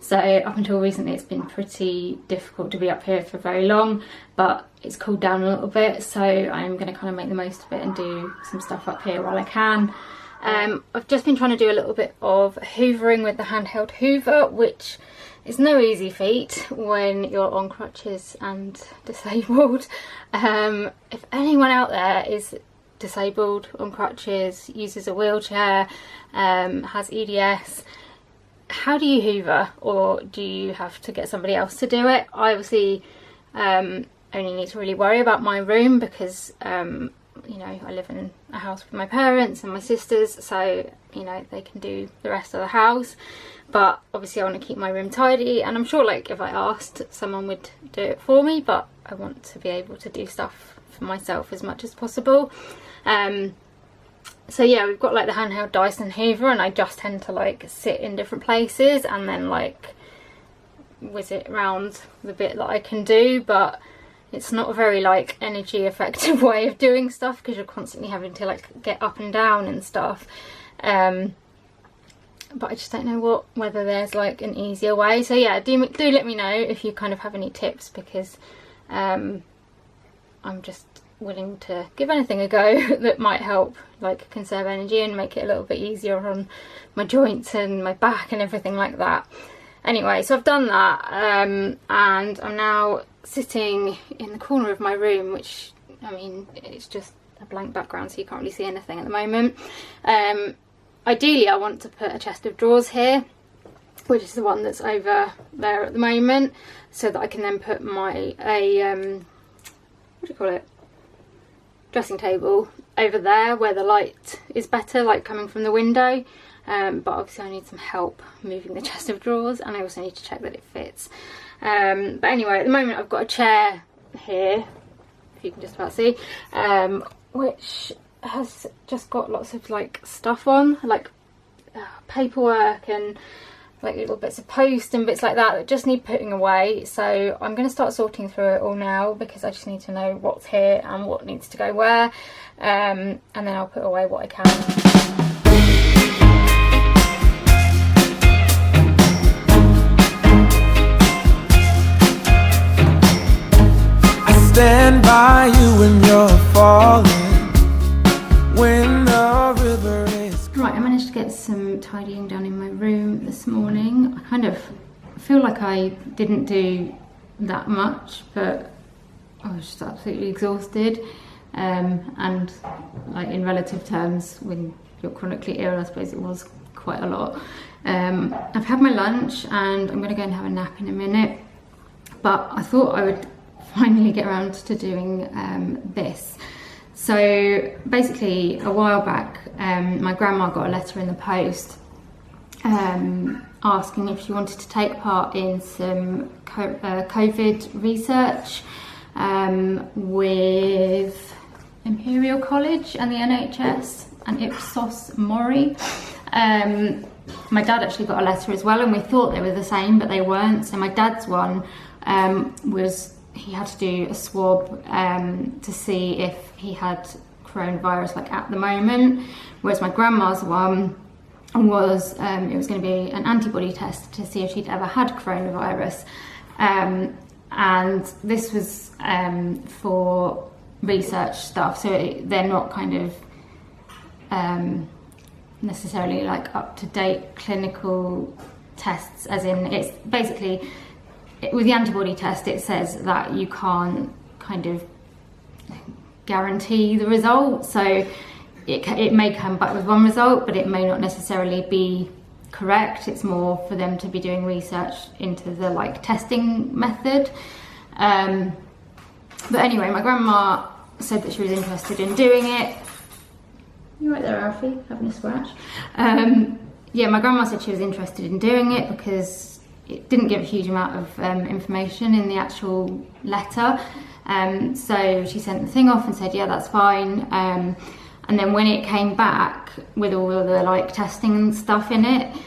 So up until recently it's been pretty difficult to be up here for very long, but it's cooled down a little bit, so I'm going to kind of make the most of it and do some stuff up here while I can. I've just been trying to do a little bit of hoovering with the handheld hoover, which is no easy feat when you're on crutches and disabled. If anyone out there is disabled, on crutches, uses a wheelchair, has EDS, how do you hoover, or do you have to get somebody else to do it? I obviously only need to really worry about my room because you know, I live in a house with my parents and my sisters, so you know, they can do the rest of the house. But obviously I want to keep my room tidy, and I'm sure like if I asked, someone would do it for me, but I want to be able to do stuff for myself as much as possible. So yeah, we've got like the handheld Dyson Hoover, and I just tend to like sit in different places and then like whiz it around the bit that I can do, but it's not a very like energy effective way of doing stuff because you're constantly having to like get up and down and stuff. but I just don't know whether there's like an easier way. So yeah, do let me know if you kind of have any tips, because I'm just willing to give anything a go that might help, like conserve energy and make it a little bit easier on my joints and my back and everything like that. Anyway, so I've done that, and I'm now sitting in the corner of my room, which, I mean, it's just a blank background, so you can't really see anything at the moment. Ideally I want to put a chest of drawers here, which is the one that's over there at the moment, so that I can then put my dressing table over there where the light is better, like coming from the window. But obviously I need some help moving the chest of drawers, and I also need to check that it fits. But anyway, at the moment I've got a chair here, if you can just about see, which has just got lots of like stuff on, like paperwork and like little bits of post and bits like that just need putting away. So I'm going to start sorting through it all now, because I just need to know what's here and what needs to go where, and then I'll put away what I can. Stand by you when you're falling, when the river is... Right, I managed to get some tidying done in my room this morning. I kind of feel like I didn't do that much, but I was just absolutely exhausted. And like in relative terms, when you're chronically ill, I suppose it was quite a lot. I've had my lunch and I'm going to go and have a nap in a minute, but I thought I would finally get around to doing this. So basically a while back my grandma got a letter in the post asking if she wanted to take part in some COVID research with Imperial College and the NHS and Ipsos Mori. My dad actually got a letter as well, and we thought they were the same, but they weren't. So my dad's one was, he had to do a swab to see if he had coronavirus like at the moment, whereas my grandma's one was it was going to be an antibody test to see if she'd ever had coronavirus, and this was for research stuff, so they're not kind of necessarily like up-to-date clinical tests, as in it's basically, with the antibody test it says that you can't kind of guarantee the result, so it may come back with one result but it may not necessarily be correct. It's more for them to be doing research into the like testing method. But anyway, my grandma said that she was interested in doing it. You right there, Alfie, having a scratch. Yeah, my grandma said she was interested in doing it because it didn't give a huge amount of information in the actual letter. So she sent the thing off and said, yeah, that's fine. And then when it came back with all of the like testing and stuff in it,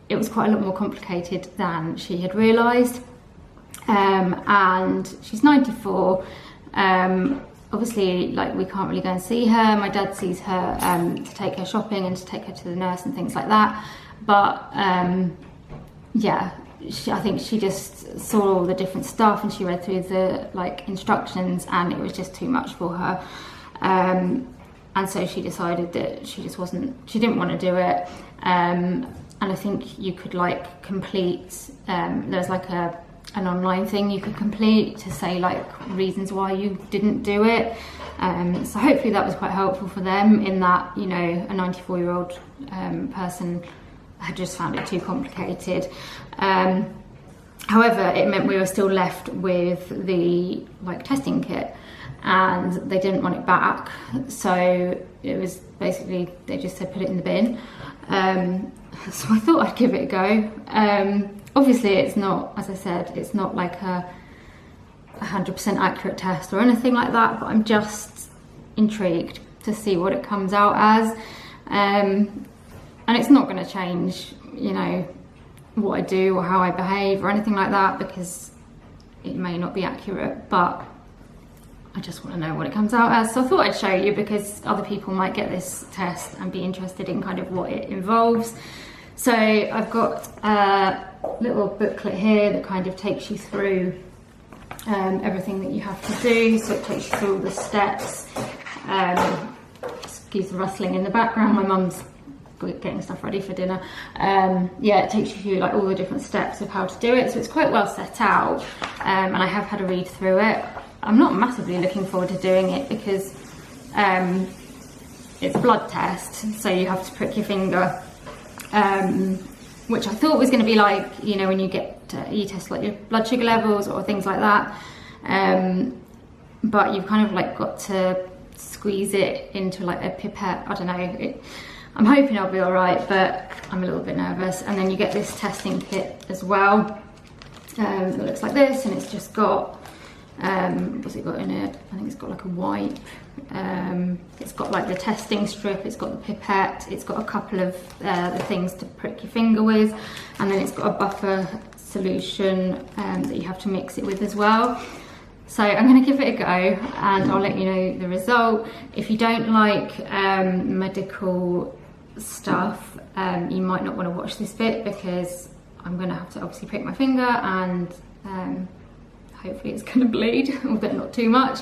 it was quite a lot more complicated than she had realised. And she's 94. Obviously, like, we can't really go and see her. My dad sees her to take her shopping and to take her to the nurse and things like that. But yeah, I think she just saw all the different stuff and she read through the like instructions and it was just too much for her. And so she decided that she didn't want to do it. And I think you could like complete, there's like an online thing you could complete to say like reasons why you didn't do it. So hopefully that was quite helpful for them, in that, you know, a 94-year-old person had just found it too complicated. However, it meant we were still left with the like testing kit and they didn't want it back. So it was basically, they just said put it in the bin. So I thought I'd give it a go. Obviously it's not, as I said, it's not like a 100% accurate test or anything like that, but I'm just intrigued to see what it comes out as. And it's not going to change, you know, what I do or how I behave or anything like that, because it may not be accurate, but I just want to know what it comes out as. So I thought I'd show you because other people might get this test and be interested in kind of what it involves. So I've got a little booklet here that kind of takes you through everything that you have to do. So it takes you through all the steps. Excuse the rustling in the background, my mum's getting stuff ready for dinner. Yeah, it takes you through like all the different steps of how to do it. So it's quite well set out, and I have had a read through it. I'm not massively looking forward to doing it because it's a blood test, so you have to prick your finger, which I thought was going to be like, you know, when you test like your blood sugar levels or things like that, but you've kind of like got to squeeze it into like a pipette. I don't know, I'm hoping I'll be all right, but I'm a little bit nervous. And then you get this testing kit as well. It looks like this, and it's just got, what's it got in it? I think it's got like a wipe. It's got like the testing strip, it's got the pipette, it's got a couple of the things to prick your finger with, and then it's got a buffer solution that you have to mix it with as well. So I'm going to give it a go and I'll let you know the result. If you don't like medical stuff, you might not want to watch this bit because I'm going to have to obviously prick my finger and hopefully it's going to bleed, although not too much.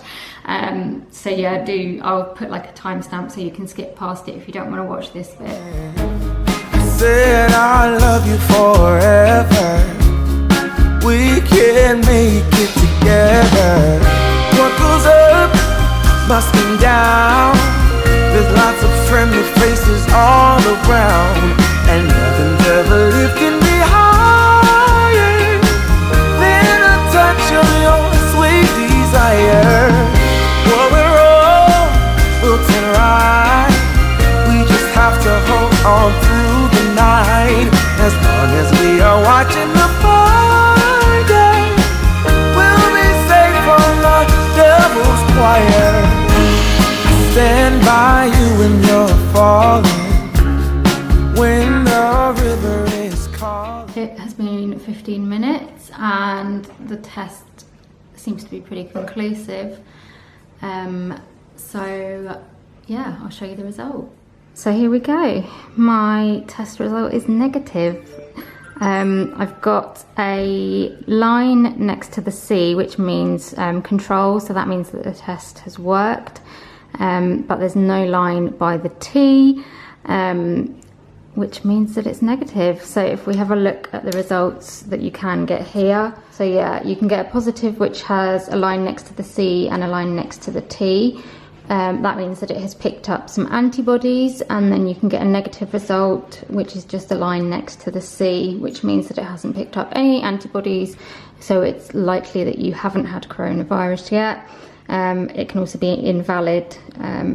So yeah, I'll put like a timestamp so you can skip past it if you don't want to watch this bit. I said I love you forever. We can make it together. What goes up must come down. There's lots of friendly faces all around, and nothing's ever lifting me higher than a touch of your sweet desire. What we're all will turn right. We just have to hold on through the night. As long as we are watching the fire, devil's choir. I stand by you when you're falling, when the river is calling. It has been 15 minutes and the test seems to be pretty conclusive. So yeah, I'll show you the result. So here we go. My test result is negative. I've got a line next to the C, which means control, so that means that the test has worked, but there's no line by the T, which means that it's negative. So if we have a look at the results that you can get here, so yeah, you can get a positive which has a line next to the C and a line next to the T. That means that it has picked up some antibodies, and then you can get a negative result which is just a line next to the C, which means that it hasn't picked up any antibodies, so it's likely that you haven't had coronavirus yet. It can also be invalid,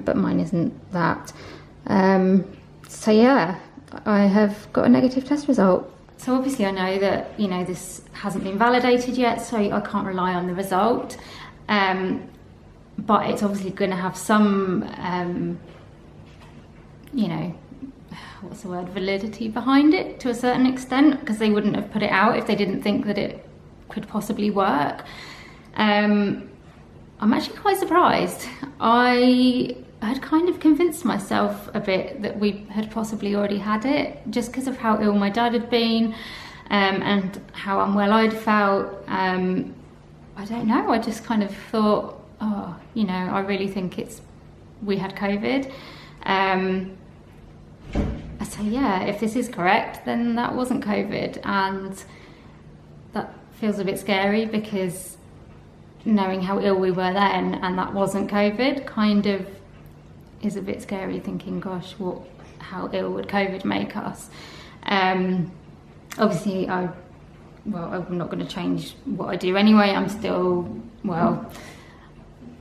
but mine isn't that. So yeah, I have got a negative test result. So obviously I know that, you know, this hasn't been validated yet, so I can't rely on the result. But it's obviously going to have some, you know, what's the word, validity behind it to a certain extent, because they wouldn't have put it out if they didn't think that it could possibly work. I'm actually quite surprised. I had kind of convinced myself a bit that we had possibly already had it, just because of how ill my dad had been, and how unwell I'd felt. I don't know, I just kind of thought, oh, you know, I really think we had COVID. So yeah, if this is correct, then that wasn't COVID, and that feels a bit scary because knowing how ill we were then and that wasn't COVID kind of is a bit scary, thinking, gosh, how ill would COVID make us? Obviously, I'm not going to change what I do anyway. I'm still, well,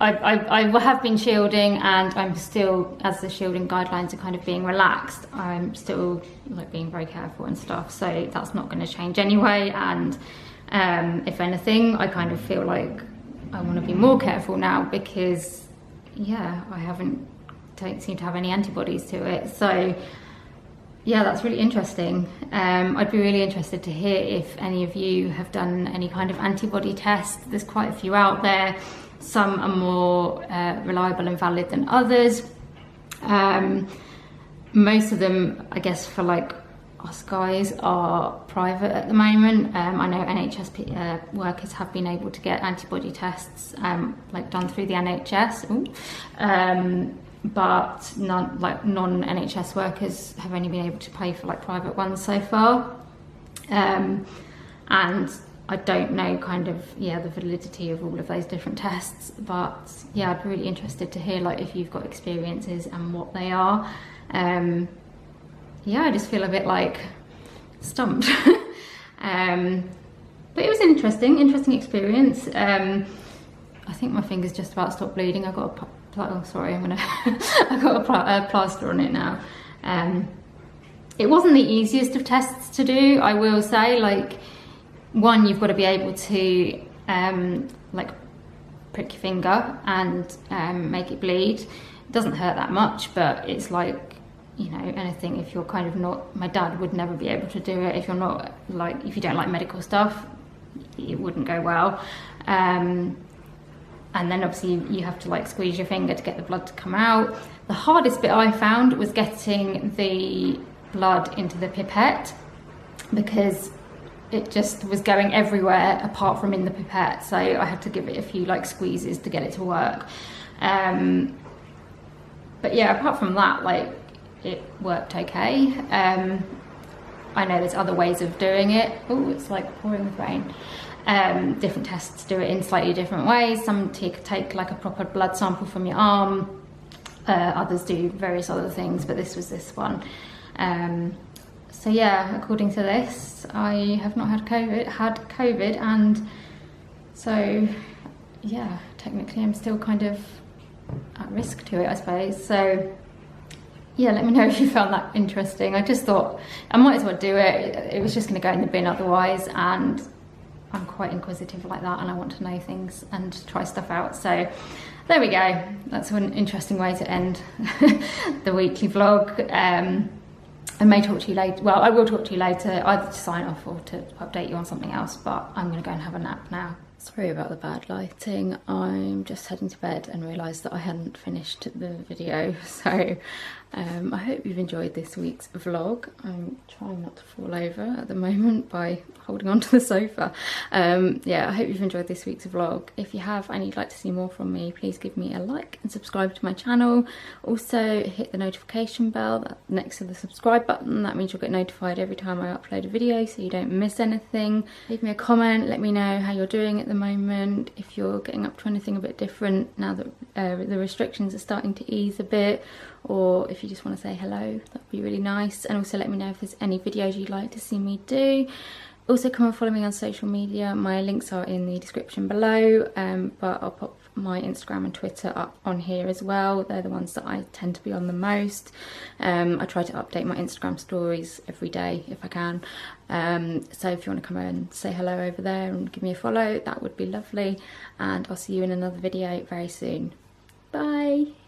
I have been shielding, and I'm still, as the shielding guidelines are kind of being relaxed, I'm still like being very careful and stuff, so that's not going to change anyway. And if anything, I kind of feel like I want to be more careful now because, yeah, don't seem to have any antibodies to it. So yeah, that's really interesting. I'd be really interested to hear if any of you have done any kind of antibody test. There's quite a few out there. Some are more reliable and valid than others. Most of them, I guess, for like us guys, are private at the moment. I know NHS workers have been able to get antibody tests like done through the NHS, but non-NHS workers have only been able to pay for like private ones so far. And I don't know the validity of all of those different tests, but yeah, I'd be really interested to hear like if you've got experiences and what they are. Yeah, I just feel a bit like stumped. But it was an interesting experience. I think my finger's just about stopped bleeding. I got I got a plaster on it now. It wasn't the easiest of tests to do, I will say. Like, one, you've got to be able to like prick your finger and make it bleed. It doesn't hurt that much, but it's like, you know, anything, if you're kind of not, my dad would never be able to do it. If you're not like, if you don't like medical stuff, it wouldn't go well. And then obviously you have to like squeeze your finger to get the blood to come out. The hardest bit I found was getting the blood into the pipette, because it just was going everywhere apart from in the pipette. So I had to give it a few like squeezes to get it to work. But yeah, apart from that, like, it worked okay. I know there's other ways of doing it. Oh, it's like pouring with rain. Different tests do it in slightly different ways. Some take like a proper blood sample from your arm. Others do various other things, but this was this one. So yeah, according to this, I have not had COVID, and so yeah, technically I'm still kind of at risk to it, I suppose. So yeah, let me know if you found that interesting. I just thought I might as well do it. It was just going to go in the bin otherwise, and I'm quite inquisitive like that, and I want to know things and try stuff out. So there we go. That's an interesting way to end the weekly vlog. I may talk to you later. Well, I will talk to you later, either to sign off or to update you on something else, but I'm going to go and have a nap now. Sorry about the bad lighting. I'm just heading to bed and realised that I hadn't finished the video. So I hope you've enjoyed this week's vlog. I'm trying not to fall over at the moment by holding onto the sofa. Yeah, I hope you've enjoyed this week's vlog. If you have and you'd like to see more from me, please give me a like and subscribe to my channel. Also hit the notification bell next to the subscribe button. That means you'll get notified every time I upload a video, so you don't miss anything. Leave me a comment, let me know how you're doing at the moment, if you're getting up to anything a bit different now that the restrictions are starting to ease a bit, or if you just want to say hello, that'd be really nice. And also let me know if there's any videos you'd like to see me do. Also come and follow me on social media. My links are in the description below, but I'll pop my Instagram and Twitter up on here as well. They're the ones that I tend to be on the most. I try to update my Instagram stories every day if I can. So if you want to come and say hello over there and give me a follow, that would be lovely. And I'll see you in another video very soon. Bye!